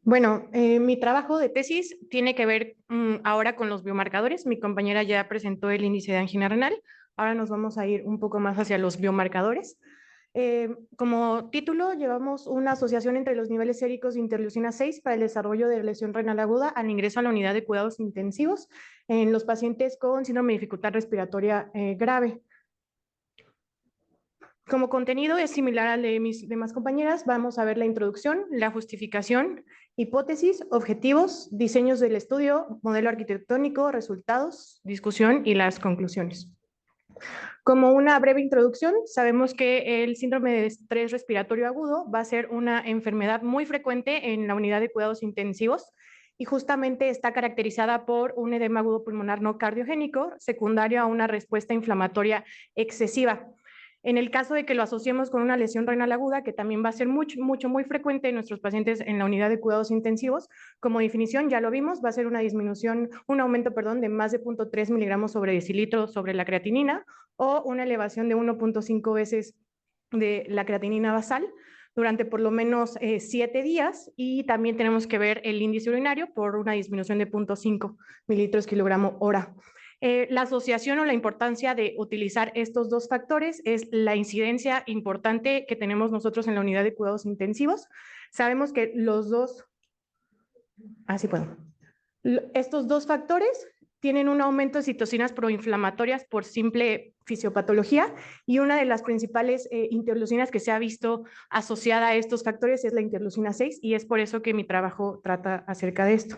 Bueno, mi trabajo de tesis tiene que ver ahora con los biomarcadores. Mi compañera ya presentó el índice de angina renal. Ahora nos vamos a ir un poco más hacia los biomarcadores. Como título, llevamos una asociación entre los niveles séricos de interleucina 6 para el desarrollo de lesión renal aguda al ingreso a la unidad de cuidados intensivos en los pacientes con síndrome de dificultad respiratoria grave. Como contenido es similar al de mis demás compañeras. Vamos a ver la introducción, la justificación, hipótesis, objetivos, diseños del estudio, modelo arquitectónico, resultados, discusión y las conclusiones. Como una breve introducción, sabemos que el síndrome de estrés respiratorio agudo va a ser una enfermedad muy frecuente en la unidad de cuidados intensivos y justamente está caracterizada por un edema agudo pulmonar no cardiogénico secundario a una respuesta inflamatoria excesiva. En el caso de que lo asociemos con una lesión renal aguda, que también va a ser muy frecuente en nuestros pacientes en la unidad de cuidados intensivos, como definición ya lo vimos, va a ser un aumento de más de 0.3 miligramos sobre decilitro sobre la creatinina o una elevación de 1.5 veces de la creatinina basal durante por lo menos 7 días, y también tenemos que ver el índice urinario por una disminución de 0.5 mililitros kilogramo hora. La asociación o la importancia de utilizar estos dos factores es la incidencia importante que tenemos nosotros en la unidad de cuidados intensivos. Sabemos que estos dos factores tienen un aumento de citocinas proinflamatorias por simple fisiopatología, y una de las principales interleucinas que se ha visto asociada a estos factores es la interleucina 6, y es por eso que mi trabajo trata acerca de esto.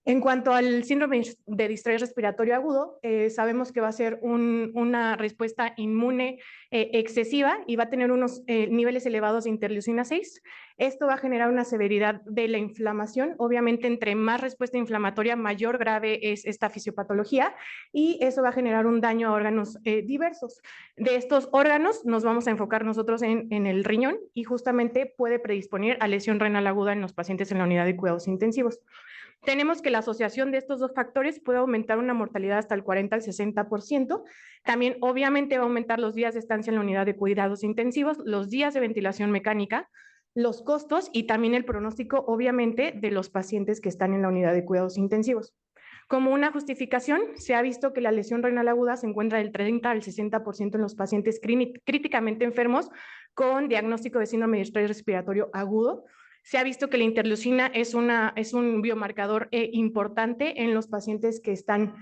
En cuanto al síndrome de distrés respiratorio agudo, sabemos que va a ser una respuesta inmune excesiva y va a tener unos niveles elevados de interleucina 6. Esto va a generar una severidad de la inflamación. Obviamente, entre más respuesta inflamatoria, mayor grave es esta fisiopatología, y eso va a generar un daño a órganos diversos. De estos órganos nos vamos a enfocar nosotros en el riñón, y justamente puede predisponer a lesión renal aguda en los pacientes en la unidad de cuidados intensivos. Tenemos que la asociación de estos dos factores puede aumentar una mortalidad hasta el 40 al 60%. También, obviamente, va a aumentar los días de estancia en la unidad de cuidados intensivos, los días de ventilación mecánica, los costos y también el pronóstico, obviamente, de los pacientes que están en la unidad de cuidados intensivos. Como una justificación, se ha visto que la lesión renal aguda se encuentra del 30 al 60% en los pacientes críticamente enfermos con diagnóstico de síndrome de estrés respiratorio agudo. Se ha visto que la interleucina es un biomarcador importante en los pacientes que están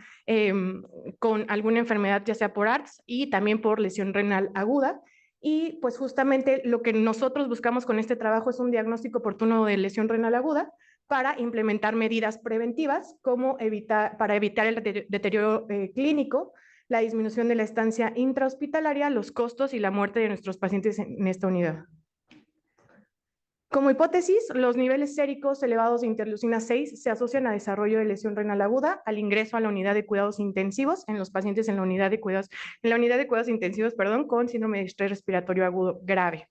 con alguna enfermedad, ya sea por ARDS y también por lesión renal aguda. Y pues justamente lo que nosotros buscamos con este trabajo es un diagnóstico oportuno de lesión renal aguda, para implementar medidas preventivas como para evitar el deterioro clínico, la disminución de la estancia intrahospitalaria, los costos y la muerte de nuestros pacientes en esta unidad. Como hipótesis, los niveles séricos elevados de interleucina 6 se asocian a desarrollo de lesión renal aguda, al ingreso a la unidad de cuidados intensivos en los pacientes en la unidad de cuidados intensivos, con síndrome de estrés respiratorio agudo grave.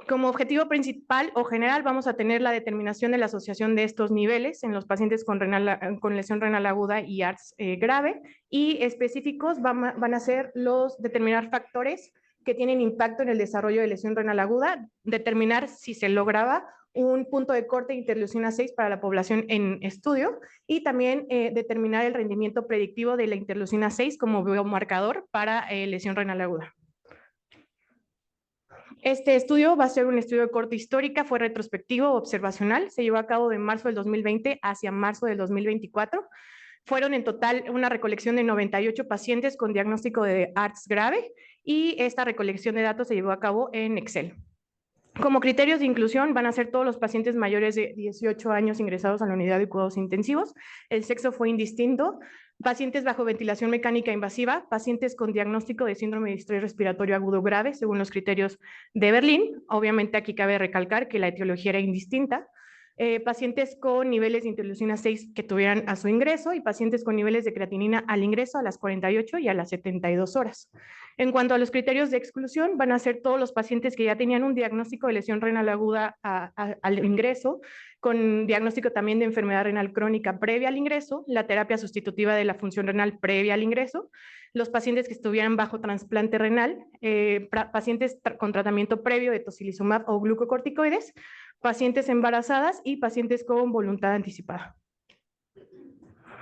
Como objetivo principal o general vamos a tener la determinación de la asociación de estos niveles en los pacientes con lesión renal aguda y ARDS grave, y específicos van a ser los determinar factores que tienen impacto en el desarrollo de lesión renal aguda, determinar si se lograba un punto de corte de interleucina 6 para la población en estudio, y también determinar el rendimiento predictivo de la interleucina 6 como biomarcador para lesión renal aguda. Este estudio va a ser un estudio de corte histórica, fue retrospectivo, observacional, se llevó a cabo de marzo del 2020 hacia marzo del 2024. Fueron en total una recolección de 98 pacientes con diagnóstico de ARDS grave, y esta recolección de datos se llevó a cabo en Excel. Como criterios de inclusión van a ser todos los pacientes mayores de 18 años ingresados a la unidad de cuidados intensivos, el sexo fue indistinto, pacientes bajo ventilación mecánica invasiva, pacientes con diagnóstico de síndrome de estrés respiratorio agudo grave según los criterios de Berlín, obviamente aquí cabe recalcar que la etiología era indistinta, pacientes con niveles de interleucina 6 que tuvieran a su ingreso, y pacientes con niveles de creatinina al ingreso a las 48 y a las 72 horas. En cuanto a los criterios de exclusión, van a ser todos los pacientes que ya tenían un diagnóstico de lesión renal aguda al ingreso, con diagnóstico también de enfermedad renal crónica previa al ingreso, la terapia sustitutiva de la función renal previa al ingreso, los pacientes que estuvieran bajo trasplante renal, pacientes con tratamiento previo de tocilizumab o glucocorticoides, pacientes embarazadas y pacientes con voluntad anticipada.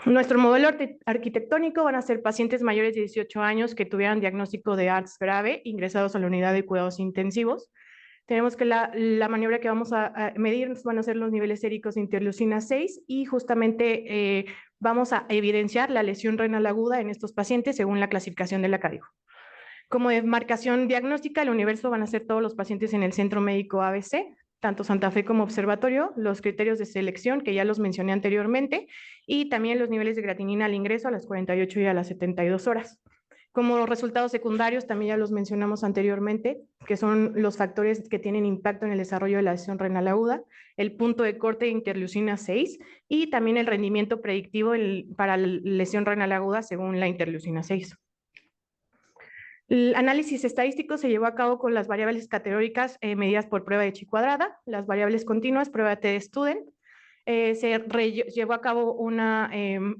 Nuestro modelo arquitectónico van a ser pacientes mayores de 18 años que tuvieran diagnóstico de ARDS grave, ingresados a la unidad de cuidados intensivos. Tenemos que la maniobra que vamos a medir van a ser los niveles séricos de interleucina 6, y justamente vamos a evidenciar la lesión renal aguda en estos pacientes según la clasificación de la CADIGO. Como demarcación diagnóstica, el universo van a ser todos los pacientes en el Centro Médico ABC, tanto Santa Fe como Observatorio, los criterios de selección que ya los mencioné anteriormente, y también los niveles de creatinina al ingreso a las 48 y a las 72 horas. Como resultados secundarios, también ya los mencionamos anteriormente, que son los factores que tienen impacto en el desarrollo de la lesión renal aguda, el punto de corte de interleucina 6 y también el rendimiento predictivo para la lesión renal aguda según la interleucina 6. El análisis estadístico se llevó a cabo con las variables categóricas medidas por prueba de Chi cuadrada, las variables continuas, prueba T-Student. Se llevó a cabo una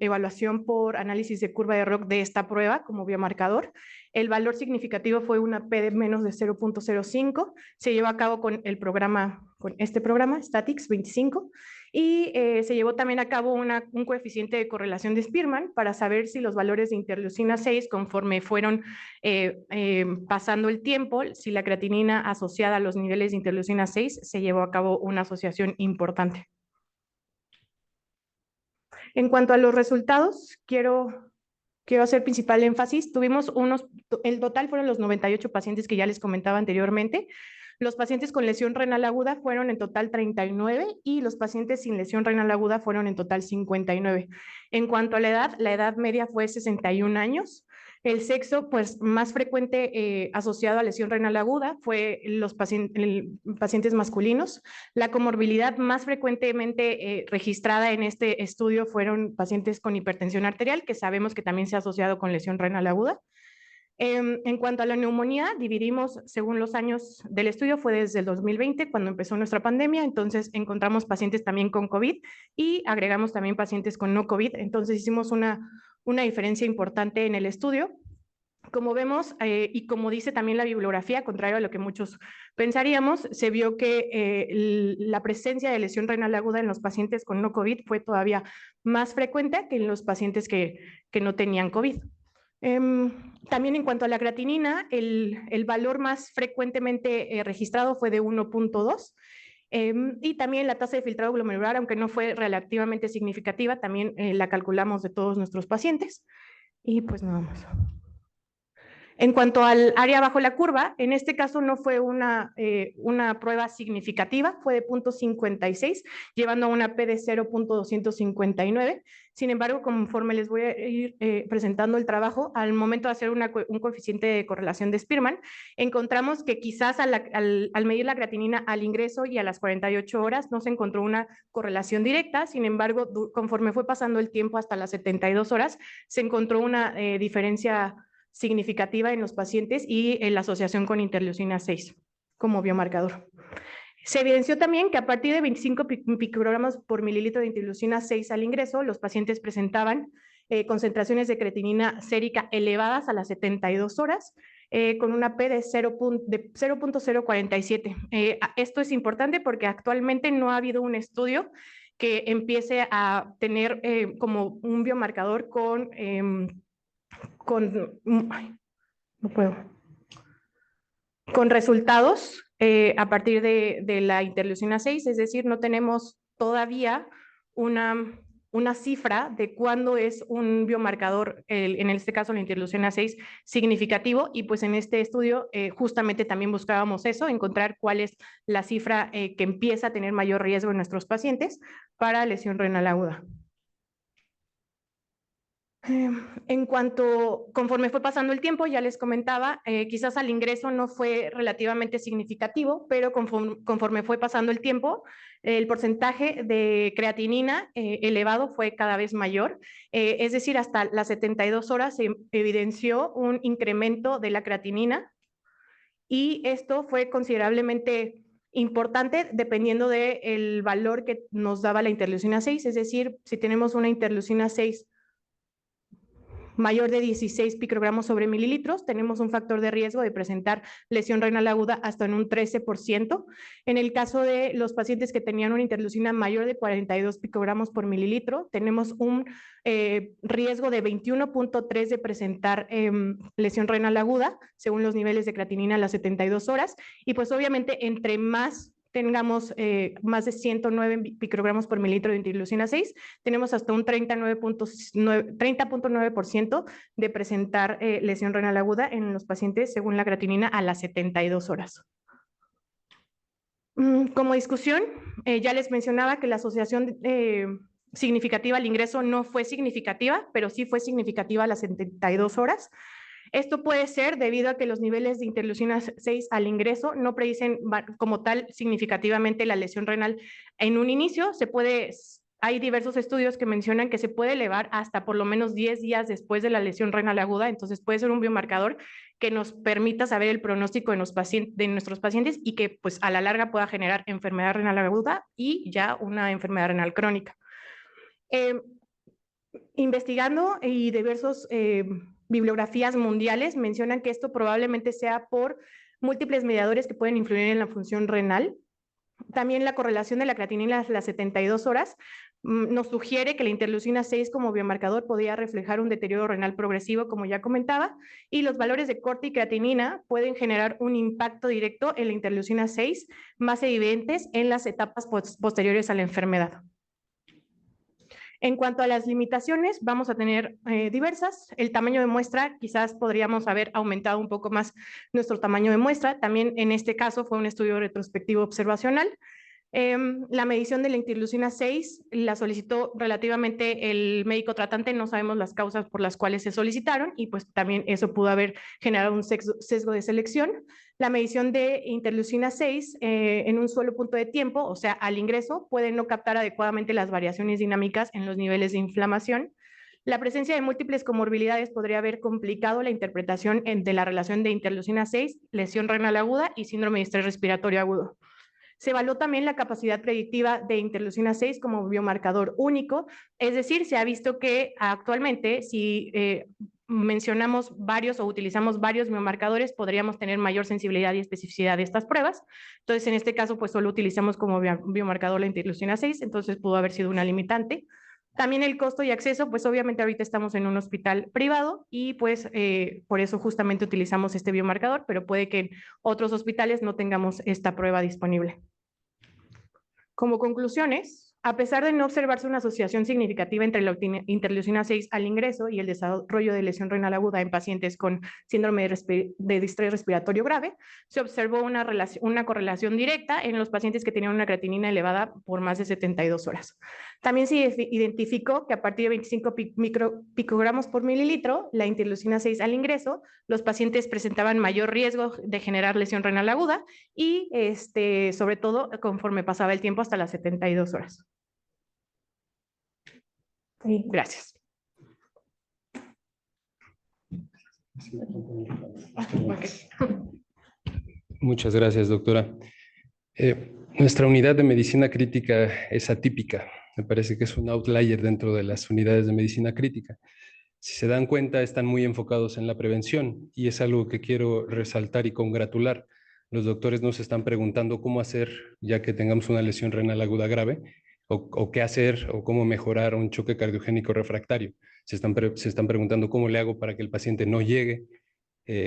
evaluación por análisis de curva de ROC de esta prueba como biomarcador. El valor significativo fue una P de menos de 0.05. Se llevó a cabo con este programa, STATIX 25. Y se llevó también a cabo un coeficiente de correlación de Spearman para saber si los valores de interleucina 6, conforme fueron pasando el tiempo, si la creatinina asociada a los niveles de interleucina 6 se llevó a cabo una asociación importante. En cuanto a los resultados, quiero hacer principal énfasis. El total fueron los 98 pacientes que ya les comentaba anteriormente. Los pacientes con lesión renal aguda fueron en total 39 y los pacientes sin lesión renal aguda fueron en total 59. En cuanto a la edad media fue 61 años. El sexo, pues, más frecuente asociado a lesión renal aguda fue los pacientes masculinos. La comorbilidad más frecuentemente registrada en este estudio fueron pacientes con hipertensión arterial, que sabemos que también se ha asociado con lesión renal aguda. En cuanto a la neumonía, dividimos según los años del estudio, fue desde el 2020 cuando empezó nuestra pandemia, entonces encontramos pacientes también con COVID y agregamos también pacientes con no COVID, entonces hicimos una diferencia importante en el estudio. Como vemos, y como dice también la bibliografía, contrario a lo que muchos pensaríamos, se vio que la presencia de lesión renal aguda en los pacientes con no COVID fue todavía más frecuente que en los pacientes que no tenían COVID. También en cuanto a la creatinina, el valor más frecuentemente registrado fue de 1.2. Y también la tasa de filtrado glomerular, aunque no fue relativamente significativa, también la calculamos de todos nuestros pacientes. Y pues nada más. En cuanto al área bajo la curva, en este caso no fue una prueba significativa, fue de 0.56, llevando a una P de 0.259. Sin embargo, conforme les voy a ir presentando el trabajo, al momento de hacer un coeficiente de correlación de Spearman, encontramos que quizás al medir la creatinina al ingreso y a las 48 horas no se encontró una correlación directa. Sin embargo, conforme fue pasando el tiempo hasta las 72 horas, se encontró una diferencia significativa en los pacientes y en la asociación con interleucina 6 como biomarcador. Se evidenció también que a partir de 25 picogramos por mililitro de interleucina 6 al ingreso, los pacientes presentaban concentraciones de creatinina sérica elevadas a las 72 horas, con una P de 0.047. Esto es importante porque actualmente no ha habido un estudio que empiece a tener como un biomarcador con resultados a partir de la interleucina 6, es decir, no tenemos todavía una cifra de cuándo es un biomarcador, en este caso la interleucina 6, significativo, y pues en este estudio justamente también buscábamos eso, encontrar cuál es la cifra que empieza a tener mayor riesgo en nuestros pacientes para lesión renal aguda. En cuanto, conforme fue pasando el tiempo, ya les comentaba, quizás al ingreso no fue relativamente significativo, pero conforme fue pasando el tiempo, el porcentaje de creatinina elevado fue cada vez mayor, es decir, hasta las 72 horas se evidenció un incremento de la creatinina y esto fue considerablemente importante dependiendo del valor que nos daba la interleucina 6, es decir, si tenemos una interleucina 6 mayor de 16 picogramos sobre mililitros, tenemos un factor de riesgo de presentar lesión renal aguda hasta en un 13%. En el caso de los pacientes que tenían una interleucina mayor de 42 picogramos por mililitro, tenemos un riesgo de 21.3 de presentar lesión renal aguda, según los niveles de creatinina a las 72 horas. Y pues obviamente entre más tengamos más de 109 picogramos por mililitro de interleucina 6, tenemos hasta un 30.9% de presentar lesión renal aguda en los pacientes según la creatinina a las 72 horas. Como discusión, ya les mencionaba que la asociación significativa al ingreso no fue significativa, pero sí fue significativa a las 72 horas. Esto puede ser debido a que los niveles de interleucina 6 al ingreso no predicen como tal significativamente la lesión renal en un inicio. Hay diversos estudios que mencionan que se puede elevar hasta por lo menos 10 días después de la lesión renal aguda, entonces puede ser un biomarcador que nos permita saber el pronóstico de nuestros pacientes y que pues a la larga pueda generar enfermedad renal aguda y ya una enfermedad renal crónica. Investigando y diversos bibliografías mundiales mencionan que esto probablemente sea por múltiples mediadores que pueden influir en la función renal. También la correlación de la creatinina a las 72 horas nos sugiere que la interleucina 6 como biomarcador podría reflejar un deterioro renal progresivo, como ya comentaba, y los valores de corte y creatinina pueden generar un impacto directo en la interleucina 6 más evidentes en las etapas posteriores a la enfermedad. En cuanto a las limitaciones, vamos a tener diversas. El tamaño de muestra, quizás podríamos haber aumentado un poco más nuestro tamaño de muestra. También en este caso fue un estudio retrospectivo observacional. La medición de la interleucina 6 la solicitó relativamente el médico tratante, no sabemos las causas por las cuales se solicitaron y pues también eso pudo haber generado un sesgo de selección. La medición de interleucina 6 en un solo punto de tiempo, o sea, al ingreso, puede no captar adecuadamente las variaciones dinámicas en los niveles de inflamación. La presencia de múltiples comorbilidades podría haber complicado la interpretación de la relación de interleucina 6, lesión renal aguda y síndrome de estrés respiratorio agudo. Se evaluó también la capacidad predictiva de interleucina 6 como biomarcador único, es decir, se ha visto que actualmente si mencionamos varios o utilizamos varios biomarcadores, podríamos tener mayor sensibilidad y especificidad de estas pruebas. Entonces, en este caso, pues solo utilizamos como biomarcador la interleucina 6, entonces pudo haber sido una limitante. También el costo y acceso, pues obviamente ahorita estamos en un hospital privado y pues por eso justamente utilizamos este biomarcador, pero puede que en otros hospitales no tengamos esta prueba disponible. Como conclusiones, A pesar de no observarse una asociación significativa entre la interleucina 6 al ingreso y el desarrollo de lesión renal aguda en pacientes con síndrome de distrés respiratorio grave, se observó una correlación directa en los pacientes que tenían una creatinina elevada por más de 72 horas. También se identificó que a partir de 25 picogramos por mililitro, la interleucina 6 al ingreso, los pacientes presentaban mayor riesgo de generar lesión renal aguda y sobre todo conforme pasaba el tiempo hasta las 72 horas. Sí, gracias. Muchas gracias, doctora. Nuestra unidad de medicina crítica es atípica. Me parece que es un outlier dentro de las unidades de medicina crítica. Si se dan cuenta, están muy enfocados en la prevención y es algo que quiero resaltar y congratular. Los doctores nos están preguntando cómo hacer, ya que tengamos una lesión renal aguda grave, o qué hacer o cómo mejorar un choque cardiogénico refractario. Se están preguntando cómo le hago para que el paciente no llegue,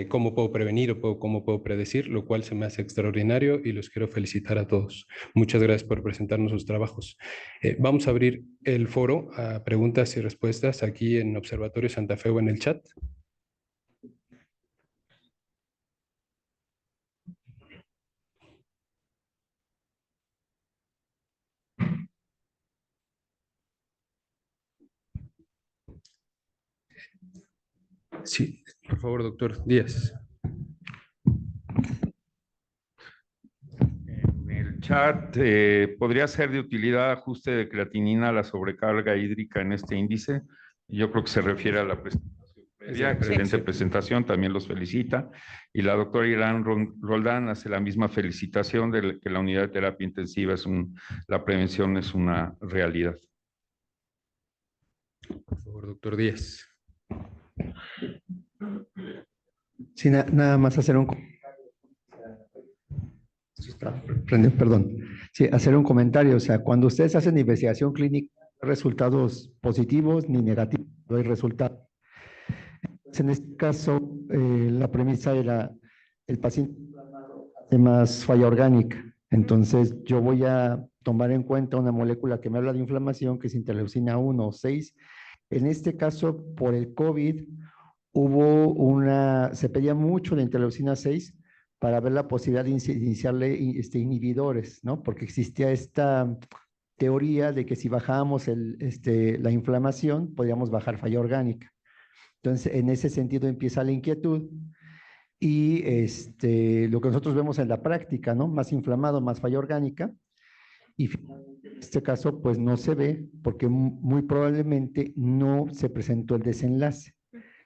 cómo puedo prevenir o cómo puedo predecir, lo cual se me hace extraordinario y los quiero felicitar a todos. Muchas gracias por presentarnos sus trabajos. Vamos a abrir el foro a preguntas y respuestas aquí en Observatorio Santa Fe o en el chat. Sí, por favor, doctor Díaz. En el chat, ¿podría ser de utilidad ajuste de creatinina a la sobrecarga hídrica en este índice? Yo creo que se refiere a la presentación previa. Excelente presentación, también los felicita. Y la doctora Irán Roldán hace la misma felicitación de que la unidad de terapia intensiva la prevención es una realidad. Por favor, doctor Díaz. Sí, nada más hacer un perdón. Sí, hacer un comentario. O sea, cuando ustedes hacen investigación clínica, resultados positivos ni negativos, no hay resultado. En este caso, la premisa era el paciente tiene más falla orgánica. Entonces, yo voy a tomar en cuenta una molécula que me habla de inflamación, que es interleucina 1 o 6. En este caso, por el COVID, se pedía mucho la interleucina 6 para ver la posibilidad de iniciarle inhibidores, ¿no? Porque existía esta teoría de que si bajábamos la inflamación, podíamos bajar falla orgánica. Entonces, en ese sentido empieza la inquietud y lo que nosotros vemos en la práctica, ¿no? Más inflamado, más falla orgánica. Y en este caso, pues no se ve porque muy probablemente no se presentó el desenlace,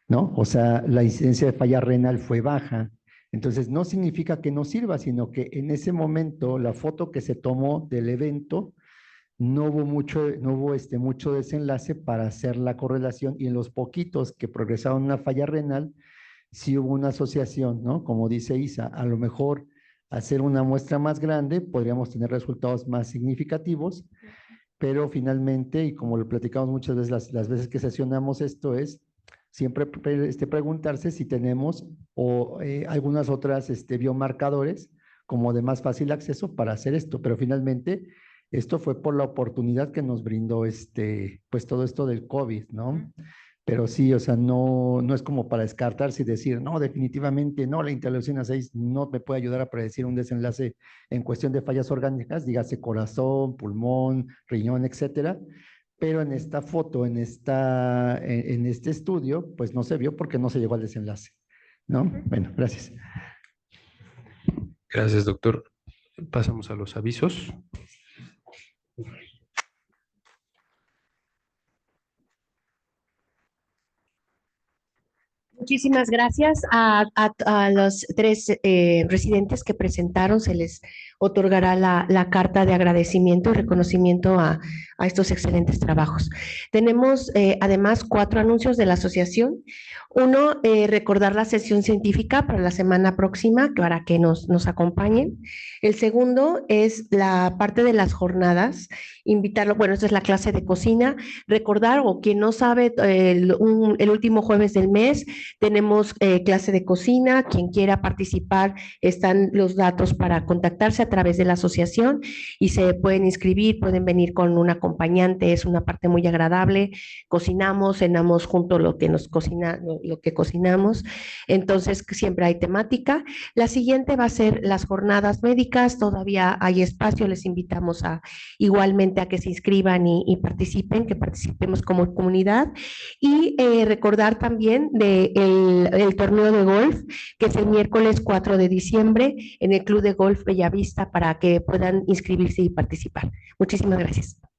¿no? O sea, la incidencia de falla renal fue baja. Entonces, no significa que no sirva, sino que en ese momento, la foto que se tomó del evento, no hubo mucho desenlace para hacer la correlación y en los poquitos que progresaron una falla renal, sí hubo una asociación, ¿no? Como dice Isa, a lo mejor hacer una muestra más grande podríamos tener resultados más significativos, pero finalmente, y como lo platicamos muchas veces, las veces que sesionamos esto es siempre preguntarse si tenemos algunas otras biomarcadores como de más fácil acceso para hacer esto, pero finalmente esto fue por la oportunidad que nos brindó pues todo esto del COVID, ¿no? Pero sí, o sea, no es como para descartarse y decir, no, definitivamente no, la interleucina 6 no me puede ayudar a predecir un desenlace en cuestión de fallas orgánicas, dígase corazón, pulmón, riñón, etcétera. Pero en esta foto, en este estudio, pues no se vio porque no se llegó al desenlace, ¿no? Bueno, gracias. Gracias, doctor. Pasamos a los avisos. Muchísimas gracias a los tres residentes que presentaron. Se les otorgará la carta de agradecimiento y reconocimiento a estos excelentes trabajos. Tenemos además 4 anuncios de la asociación. Uno, recordar la sesión científica para la semana próxima para que nos acompañen. El segundo es la parte de las jornadas. Invitarlo, bueno, esta es la clase de cocina. Recordar, o quien no sabe, el último jueves del mes Tenemos clase de cocina, quien quiera participar, están los datos para contactarse a través de la asociación y se pueden inscribir, pueden venir con un acompañante, es una parte muy agradable. Cocinamos, cenamos junto lo que cocinamos, entonces siempre hay temática. La siguiente va a ser las jornadas médicas, todavía hay espacio, les invitamos igualmente a que se inscriban y participen, que participemos como comunidad. Y recordar también el torneo de golf, que es el miércoles 4 de diciembre en el Club de Golf Bellavista, para que puedan inscribirse y participar. Muchísimas gracias.